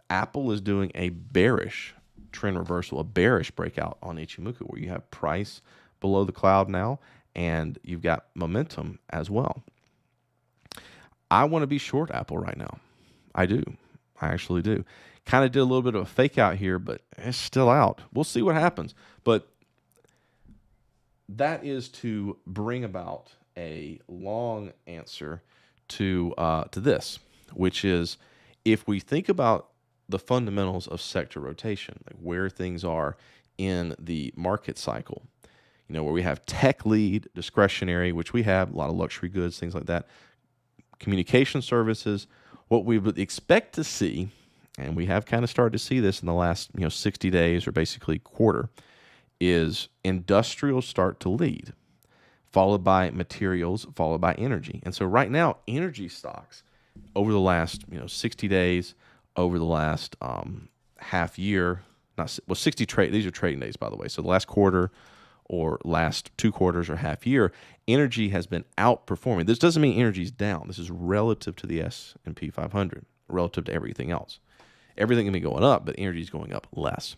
Apple is doing a bearish trend reversal, a bearish breakout on Ichimoku, where you have price below the cloud now, and you've got momentum as well. I want to be short Apple right now. I do. I actually do. Kind of did a little bit of a fake out here, but it's still out. We'll see what happens. But that is to bring about a long answer to this, which is, if we think about the fundamentals of sector rotation, like where things are in the market cycle, where we have tech lead, discretionary, which we have a lot of luxury goods, things like that, communication services. What we would expect to see, and we have kind of started to see this in the last 60 days or basically quarter, is industrials start to lead, followed by materials, followed by energy. And so right now, energy stocks over the last 60 days, over the last half year, 60 trade. These are trading days, by the way. So the last quarter or last 2 quarters or half year, energy has been outperforming. This doesn't mean energy is down. This is relative to the S&P 500, relative to everything else. Everything can be going up, but energy is going up less.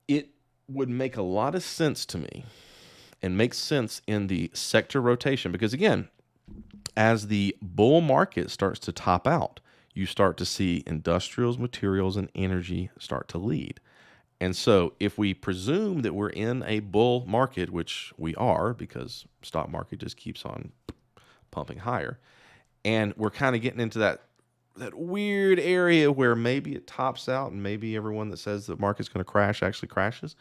It would make a lot of sense to me, and makes sense in the sector rotation, because again, as the bull market starts to top out, you start to see industrials, materials, and energy start to lead. And so if we presume that we're in a bull market, which we are, because stock market just keeps on pumping higher, and we're kind of getting into that weird area where maybe it tops out and maybe everyone that says the market's going to crash actually crashes,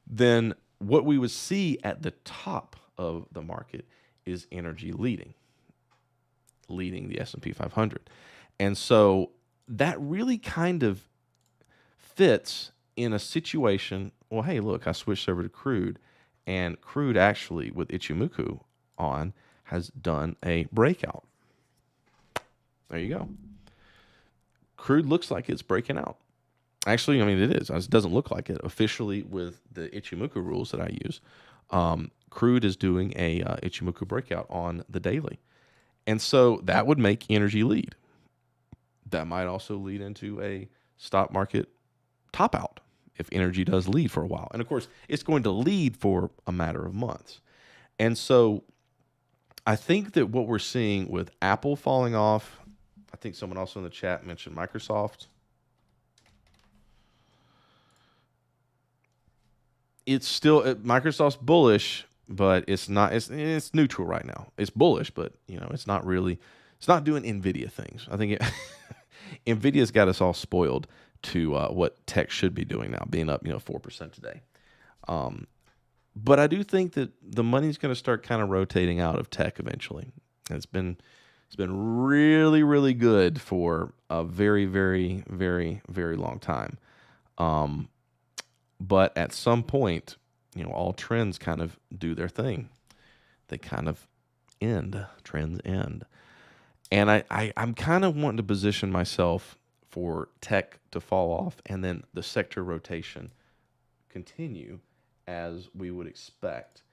then what we would see at the top of the market is energy leading the S&P 500. And so that really kind of fits in a situation. Well, hey, look, I switched over to crude, and crude actually, with Ichimoku on, has done a breakout. There you go. Crude looks like it's breaking out. Actually, I mean, it is. It doesn't look like it officially with the Ichimoku rules that I use. Crude is doing a Ichimoku breakout on the daily. And so that would make energy lead. That might also lead into a stock market top out if energy does lead for a while. And of course, it's going to lead for a matter of months. And so I think that what we're seeing with Apple falling off, I think someone also in the chat mentioned Microsoft. It's still, Microsoft's bullish, but it's not, it's neutral right now. It's bullish, but it's not really, it's not doing NVIDIA things. I think NVIDIA's got us all spoiled to what tech should be doing now, being up 4% today. But I do think that the money's going to start kind of rotating out of tech eventually. And it's been really, really good for a very, very, very, very long time. But at some point, all trends kind of do their thing. They kind of end. Trends end. And I'm kind of wanting to position myself for tech to fall off and then the sector rotation continue as we would expect.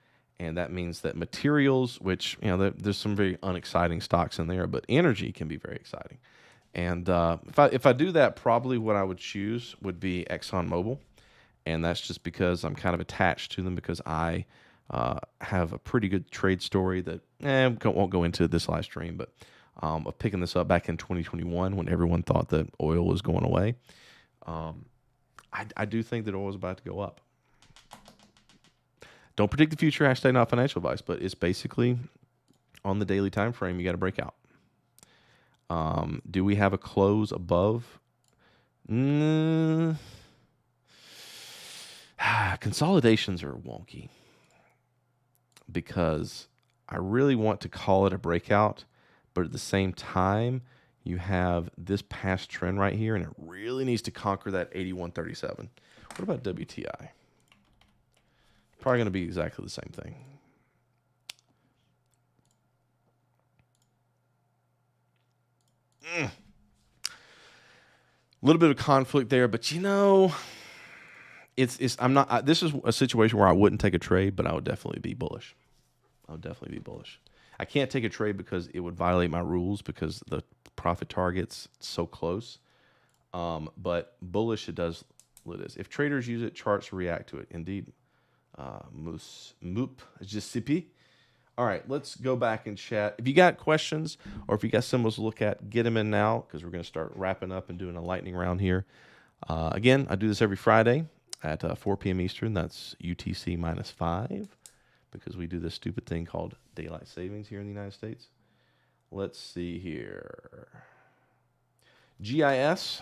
And that means that materials, which, there's some very unexciting stocks in there, but energy can be very exciting. And if I do that, probably what I would choose would be ExxonMobil. And that's just because I'm kind of attached to them, because I have a pretty good trade story that won't go into this live stream, but of picking this up back in 2021 when everyone thought that oil was going away. I do think that oil is about to go up. Don't predict the future, hashtag not financial advice, but it's basically on the daily time frame, you got to break out. Do we have a close above? Consolidations are wonky because I really want to call it a breakout, but at the same time, you have this past trend right here, and it really needs to conquer that 81.37. What about WTI? Probably going to be exactly the same thing. A little bit of conflict there, but I'm not. This is a situation where I wouldn't take a trade, but I would definitely be bullish. I would definitely be bullish. I can't take a trade because it would violate my rules because the profit target's so close. But bullish, it does what it is. If traders use it, charts react to it. Indeed. Moop, just CP. All right, let's go back and chat. If you got questions or if you got symbols to look at, get them in now because we're going to start wrapping up and doing a lightning round here. Again, I do this every Friday at 4 p.m. Eastern. That's UTC -5 because we do this stupid thing called daylight savings here in the United States. Let's see here. GIS.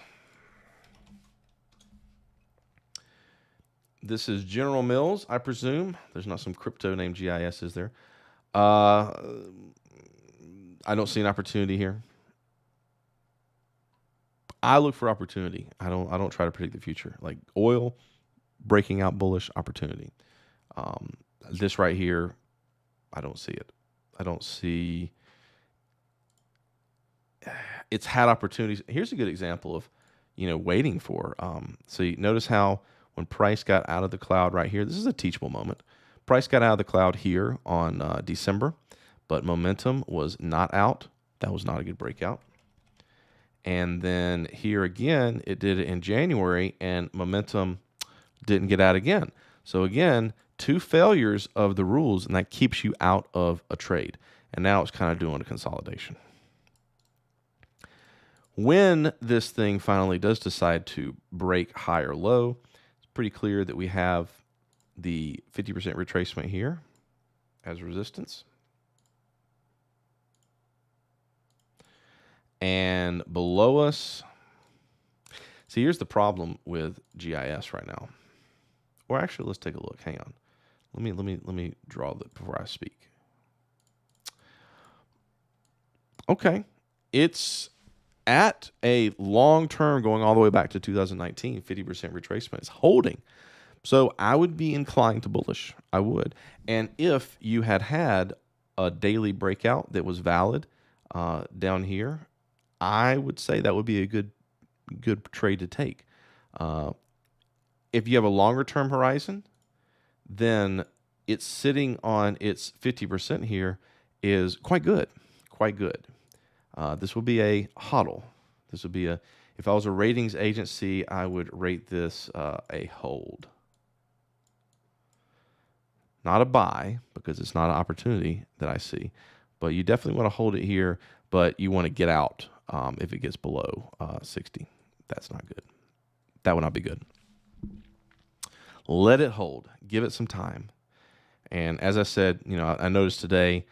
This is General Mills, I presume. There's not some crypto named GIS, is there? I don't see an opportunity here. I look for opportunity. I don't try to predict the future. Like oil, breaking out bullish opportunity. This right here, I don't see it. I don't see. It's had opportunities. Here's a good example of, waiting for. So you notice how when price got out of the cloud right here, this is a teachable moment. Price got out of the cloud here on December, but momentum was not out. That was not a good breakout. And then here again, it did it in January, and momentum didn't get out again. So again, 2 failures of the rules, and that keeps you out of a trade. And now it's kind of doing a consolidation. When this thing finally does decide to break high or low, it's pretty clear that we have the 50% retracement here as resistance. And below us, see, here's the problem with GIS right now. Or actually, let's take a look. Hang on. Let me draw that before I speak. Okay. It's at a long term going all the way back to 2019, 50% retracement. It's holding. So I would be inclined to bullish. I would. And if you had a daily breakout that was valid down here, I would say that would be a good trade to take. If you have a longer term horizon, then it's sitting on its 50% here is quite good. Quite good. This will be a hodl. This would be if I was a ratings agency, I would rate this a hold. Not a buy, because it's not an opportunity that I see. But you definitely want to hold it here, but you want to get out if it gets below 60. That's not good. That would not be good. Let it hold. Give it some time. And as I said, I noticed today,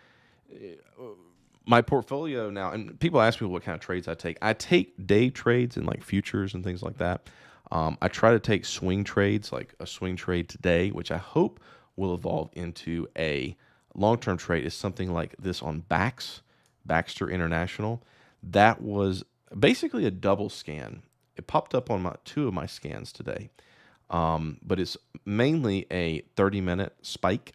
my portfolio now, and people ask me what kind of trades I take. I take day trades and like futures and things like that. I try to take swing trades, like a swing trade today, which I hope will evolve into a long-term trade, is something like this on Baxter International. That was basically a double scan. It popped up on 2 of my scans today, but it's mainly a 30-minute spike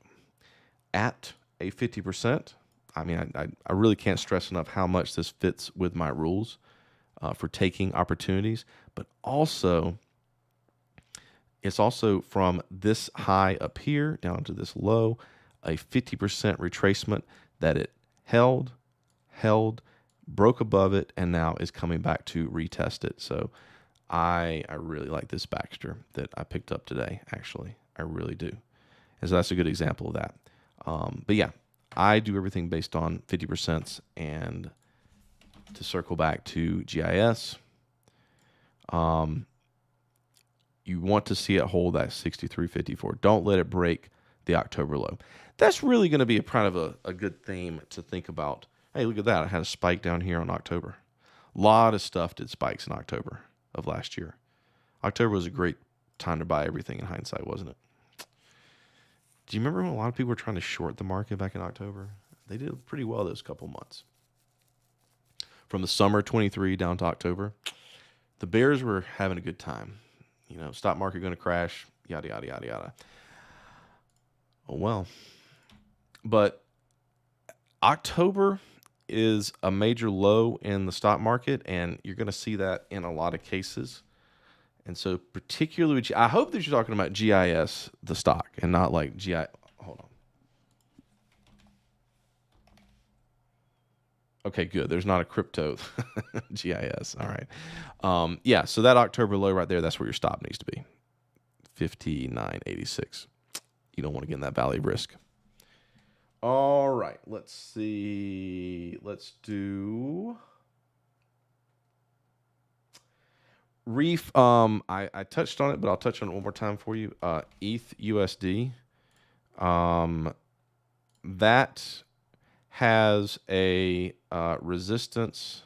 at a 50%. I mean, I really can't stress enough how much this fits with my rules for taking opportunities, but also it's also from this high up here down to this low, a 50% retracement that it held, broke above it, and now is coming back to retest it. So I really like this Baxter that I picked up today, actually. I really do. And so that's a good example of that. But yeah, I do everything based on 50%. And to circle back to GIS, you want to see it hold that 63.54. Don't let it break the October low. That's really going to be kind of a good theme to think about. Hey, look at that. I had a spike down here on October. A lot of stuff did spikes in October of last year. October was a great time to buy everything in hindsight, wasn't it? Do you remember when a lot of people were trying to short the market back in October? They did pretty well those couple months. From the summer 23 down to October, the bears were having a good time. Stock market going to crash, yada, yada, yada, yada. Oh, well. But October is a major low in the stock market, and you're going to see that in a lot of cases. And so particularly, I hope that you're talking about GIS, the stock, and not like GI. Hold on. Okay, good. There's not a crypto GIS. All right. Yeah, so that October low right there, that's where your stop needs to be. 59.86. You don't want to get in that valley of risk. All right, let's see. Let's do Reef. I touched on it, but I'll touch on it one more time for you. ETH USD. That has a resistance.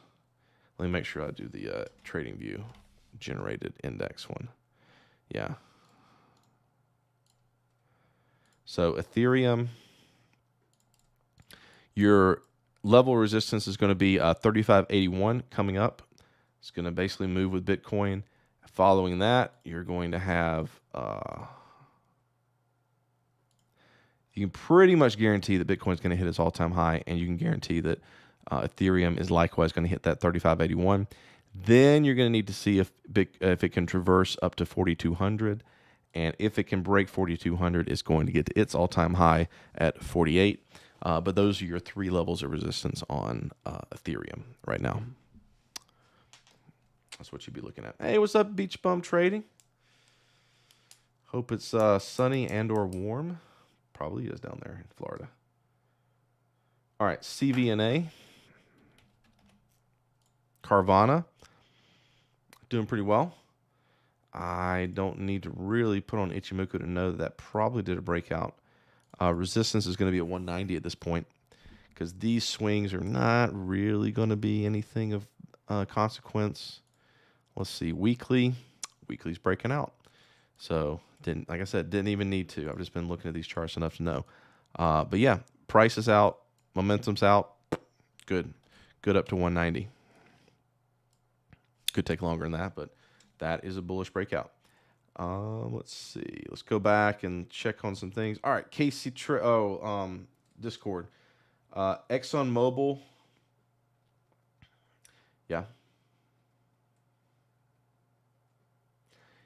Let me make sure I do the trading view generated index one. Yeah. So Ethereum, your level of resistance is going to be 35.81 coming up. It's going to basically move with Bitcoin. Following that, you're going to have, you can pretty much guarantee that Bitcoin is going to hit its all-time high, and you can guarantee that Ethereum is likewise going to hit that 35.81. Then you're going to need to see if it can traverse up to 4,200. And if it can break 4,200, it's going to get to its all-time high at 48. But those are your 3 levels of resistance on Ethereum right now. That's what you'd be looking at. Hey, what's up, Beach Bum Trading? Hope it's sunny and or warm. Probably is down there in Florida. All right, CVNA. Carvana. Doing pretty well. I don't need to really put on Ichimoku to know that probably did a breakout. Resistance is going to be at 190 at this point because these swings are not really going to be anything of consequence. Let's see, weekly. Weekly's breaking out. So, like I said, didn't even need to. I've just been looking at these charts enough to know. But yeah, price is out. Momentum's out. Good. Good up to 190. Could take longer than that, but that is a bullish breakout. Let's see. Let's go back and check on some things. All right, Discord. ExxonMobil. Yeah.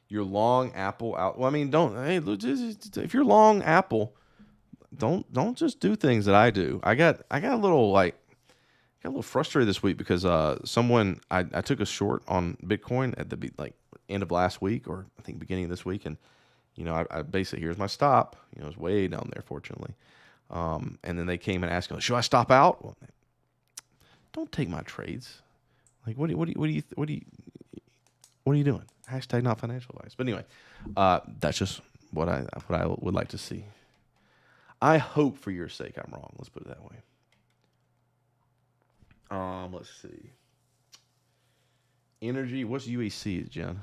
You're long Apple out. Well, I mean, if you're long Apple, don't just do things that I do. I got a little frustrated this week because I took a short on Bitcoin at the end of last week, or I think beginning of this week, and I basically, here's my stop. It's way down there, fortunately. And then they came and asked, should I stop out? Well, don't take my trades. Like, what are you doing? Hashtag not financial advice. But anyway, that's just what I would like to see. I hope for your sake I'm wrong. Let's put it that way. Let's see. Energy. What's UEC, Jen?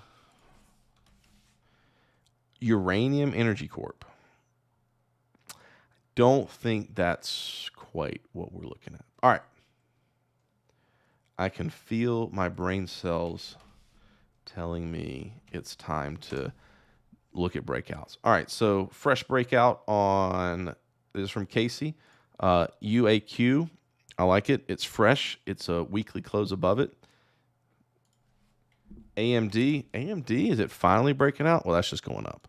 Uranium Energy Corp. Don't think that's quite what we're looking at. All right. I can feel my brain cells telling me it's time to look at breakouts. All right. So fresh breakout on this is from Casey. UAQ. I like it. It's fresh. It's a weekly close above it. AMD, is it finally breaking out? Well, that's just going up.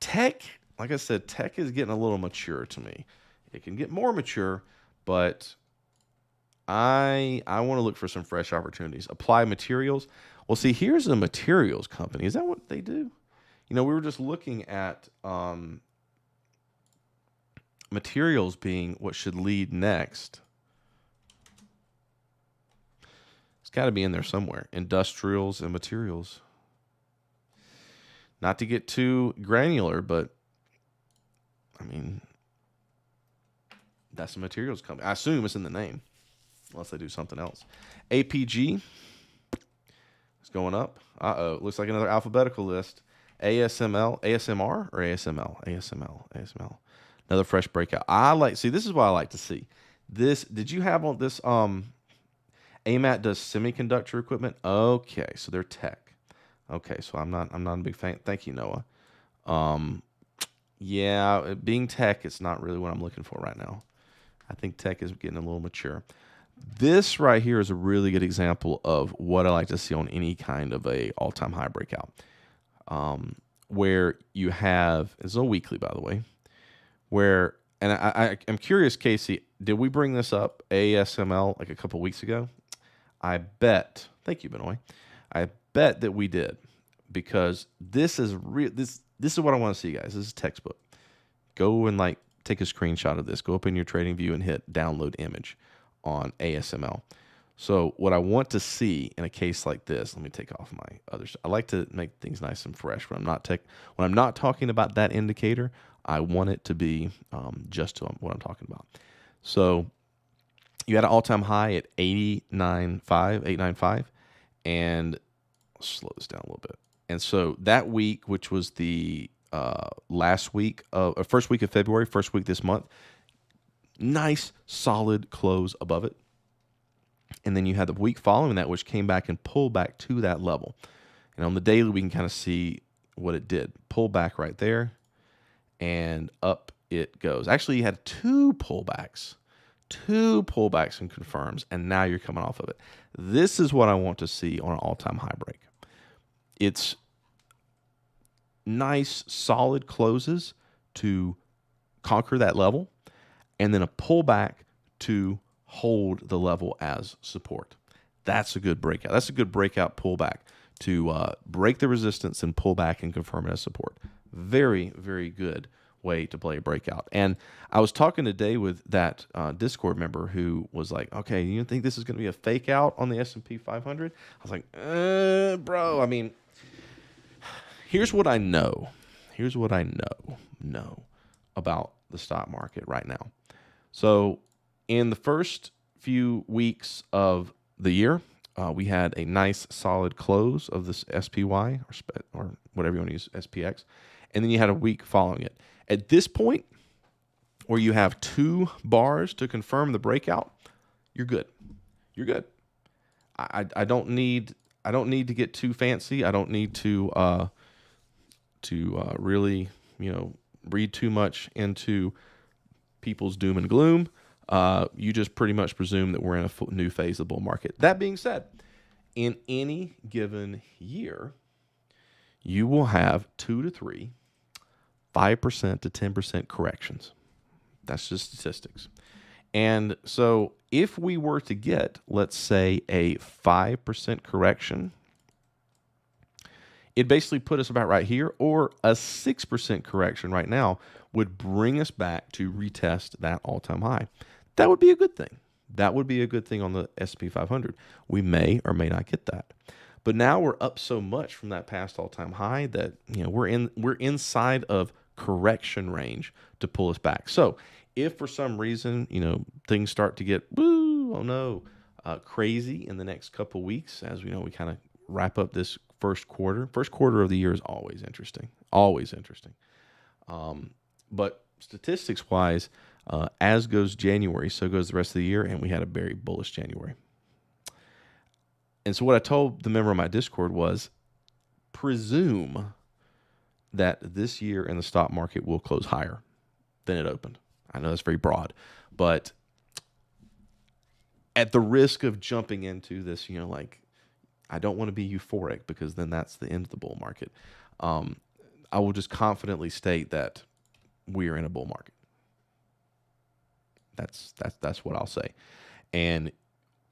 Tech, like I said, tech is getting a little mature to me. It can get more mature, but I want to look for some fresh opportunities. Applied Materials. Well, see, here's a materials company. Is that what they do? We were just looking at materials being what should lead next. It's got to be in there somewhere. Industrials and materials. Not to get too granular, but I mean, that's a materials company. I assume it's in the name, unless they do something else. APG is going up. Looks like another alphabetical list. ASMR or ASML. Another fresh breakout. See, this is what I like to see. Did you have on this? AMAT does semiconductor equipment. Okay, so they're tech. Okay, so I'm not a big fan. Thank you, Noah. Yeah, being tech, it's not really what I'm looking for right now. I think tech is getting a little mature. This right here is a really good example of what I like to see on any kind of a all-time high breakout, where you have, it's a weekly, by the way, where, and I'm curious, Casey, did we bring this up, ASML, like a couple weeks ago? I bet, thank you, Benoit. I bet that we did, because this is real. This is what I want to see, guys. This is textbook. Go and like take a screenshot of this. Go up in your trading view and hit download image on ASML. So what I want to see in a case like this, let me take off my other. I like to make things nice and fresh. When I'm not talking about that indicator, I want it to be just what I'm talking about. So you had an all-time high at 895, and I'll slow this down a little bit. And so that week, which was the first week of February, first week this month, nice solid close above it. And then you had the week following that, which came back and pulled back to that level. And on the daily, we can kind of see what it did. Pull back right there, and up it goes. Actually, you had two pullbacks and confirms, and now you're coming off of it. This is what I want to see on an all-time high break. It's nice, solid closes to conquer that level, and then a pullback to hold the level as support. That's a good breakout. That's a good breakout pullback to break the resistance and pull back and confirm it as support. Very, very good way to play a breakout. And I was talking today with that Discord member who was like, okay, you think this is going to be a fake out on the S&P 500? I was like, bro, I mean, here's what I know. Here's what I know about the stock market right now. So in the first few weeks of the year, we had a nice solid close of this SPY or whatever you want to use, SPX. And then you had a week following it. At this point, where you have two bars to confirm the breakout, you're good. You're good. I don't need to get too fancy. I don't need to really, read too much into people's doom and gloom. You just pretty much presume that we're in a new phase of the bull market. That being said, in any given year, you will have 2 to 3, 5% to 10% corrections. That's just statistics. And so if we were to get, let's say, a 5% correction, it basically put us about right here, or a 6% correction right now would bring us back to retest that all-time high. That would be a good thing. That would be a good thing on the S&P 500. We may or may not get that. But now we're up so much from that past all-time high that we're inside of correction range to pull us back. So if for some reason things start to get crazy in the next couple weeks, as we know, we kind of wrap up this first quarter. First quarter of the year is always interesting. But statistics wise, as goes January, so goes the rest of the year, and we had a very bullish January. And so what I told the member of my Discord was, presume that this year in the stock market will close higher than it opened. I know that's very broad, but at the risk of jumping into this, I don't want to be euphoric, because then that's the end of the bull market. I will just confidently state that we are in a bull market. That's what I'll say. And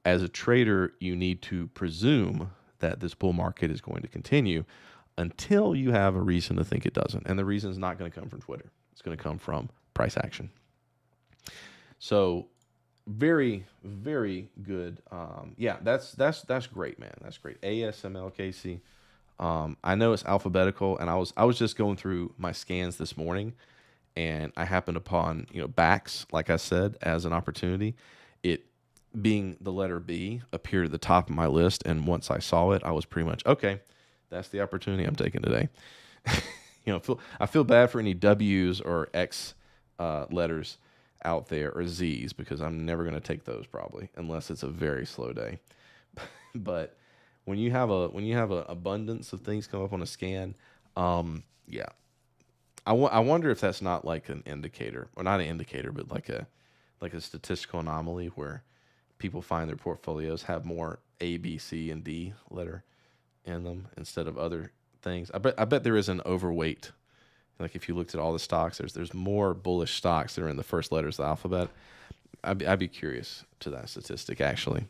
as a trader, you need to presume that this bull market is going to continue until you have a reason to think it doesn't. And the reason is not going to come from Twitter. It's going to come from price action. So very, very good. That's great, man. That's great. ASML, Casey. I know it's alphabetical, and I was just going through my scans this morning, and I happened upon backs, like I said, as an opportunity. It being the letter B appeared at the top of my list, and once I saw it, I was pretty much okay. That's the opportunity I'm taking today. I feel bad for any W's or X letters out there, or Z's, because I'm never going to take those probably, unless it's a very slow day. But when you have an abundance of things come up on a scan, I wonder if that's not like an indicator, or not an indicator, but like a statistical anomaly where people find their portfolios have more A, B, C, and D letter in them instead of other things. I bet there is an overweight. Like if you looked at all the stocks, there's more bullish stocks that are in the first letters of the alphabet. I'd be curious to that statistic actually.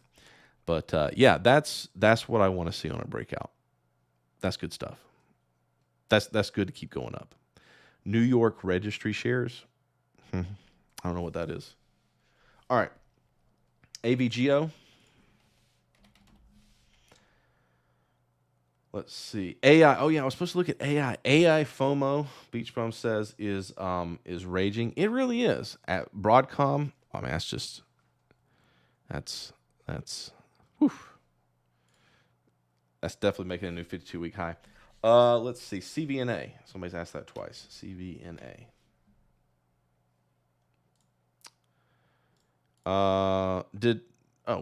But yeah, that's what I want to see on a breakout. That's good stuff. That's good to keep going up. New York registry shares. I don't know what that is. All right. AVGO. Let's see. AI. Oh yeah, I was supposed to look at AI. AI FOMO, Beach Bum says, is raging. It really is. At Broadcom, I mean that's whew. That's definitely making a new 52-week high. Let's see. CVNA. Somebody's asked that twice. CVNA.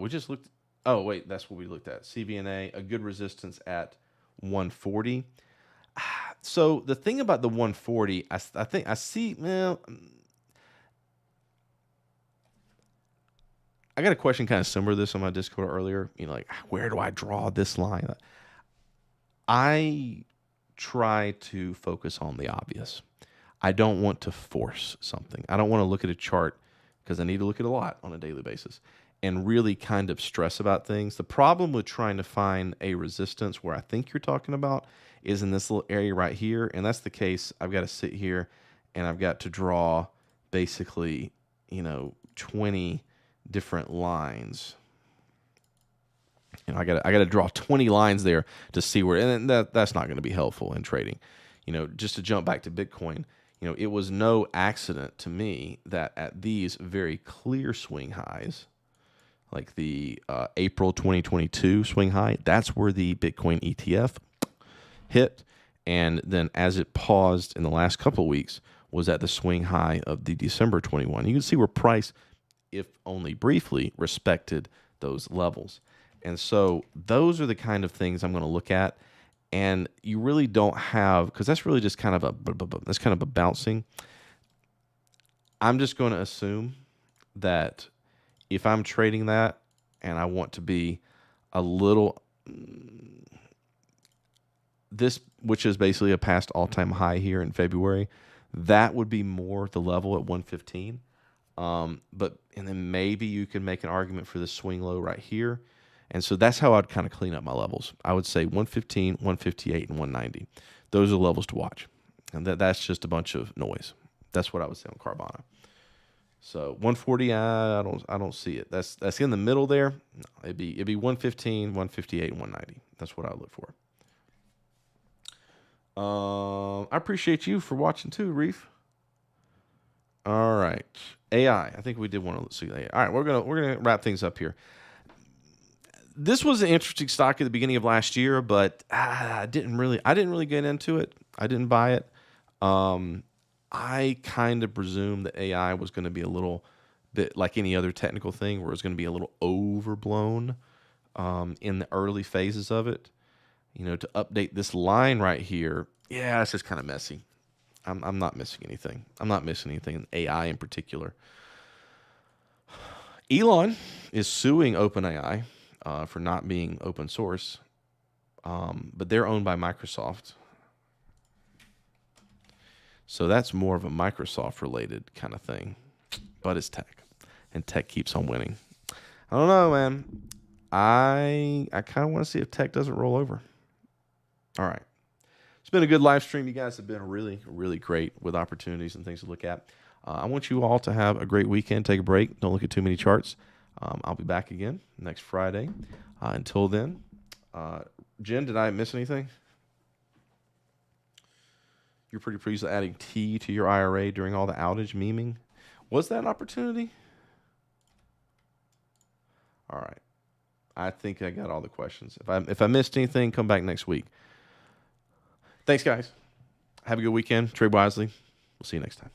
We just looked. Oh, wait, that's what we looked at. CVNA, a good resistance at 140. So the thing about the 140, I think I see. Well, I got a question kind of similar to this on my Discord earlier. Like, where do I draw this line? I try to focus on the obvious. I don't want to force something. I don't want to look at a chart because I need to look at a lot on a daily basis and really kind of stress about things. The problem with trying to find a resistance where I think you're talking about is in this little area right here. And that's the case. I've got to sit here and I've got to draw basically, 20 different lines. I got to draw 20 lines there to see where, and that's not going to be helpful in trading. Just to jump back to Bitcoin, it was no accident to me that at these very clear swing highs, like the April 2022 swing high, that's where the Bitcoin ETF hit. And then as it paused in the last couple of weeks, was at the swing high of the December 21. You can see where price, if only briefly, respected those levels. And so those are the kind of things I'm going to look at. And you really don't have, because that's really just kind of a bouncing. I'm just going to assume that if I'm trading that and I want to be a little, this, which is basically a past all-time high here in February, that would be more the level at 115. And then maybe you can make an argument for this swing low right here. And so that's how I'd kind of clean up my levels. I would say 115, 158, and 190. Those are levels to watch. And that's just a bunch of noise. That's what I would say on Carvana. So 140, I don't see it. That's in the middle there. No, it'd be 115, 158, and 190. That's what I would look for. I appreciate you for watching too, Reef. All right, AI. I think we did want to see AI. All right, we're gonna wrap things up here. This was an interesting stock at the beginning of last year, but I didn't really get into it. I didn't buy it. I kind of presumed that AI was going to be a little bit like any other technical thing, where it was going to be a little overblown in the early phases of it. To update this line right here, yeah, it's just kind of messy. I'm not missing anything. I'm not missing anything in AI in particular. Elon is suing OpenAI for not being open source, but they're owned by Microsoft. So that's more of a Microsoft-related kind of thing, but it's tech, and tech keeps on winning. I don't know, man. I kind of want to see if tech doesn't roll over. All right. It's been a good live stream. You guys have been really, really great with opportunities and things to look at. I want you all to have a great weekend. Take a break. Don't look at too many charts. I'll be back again next Friday. Until then, Jen, did I miss anything? You're pretty pleased with adding T to your IRA during all the outage memeing. Was that an opportunity? All right. I think I got all the questions. If I missed anything, come back next week. Thanks, guys. Have a good weekend. Trade wisely. We'll see you next time.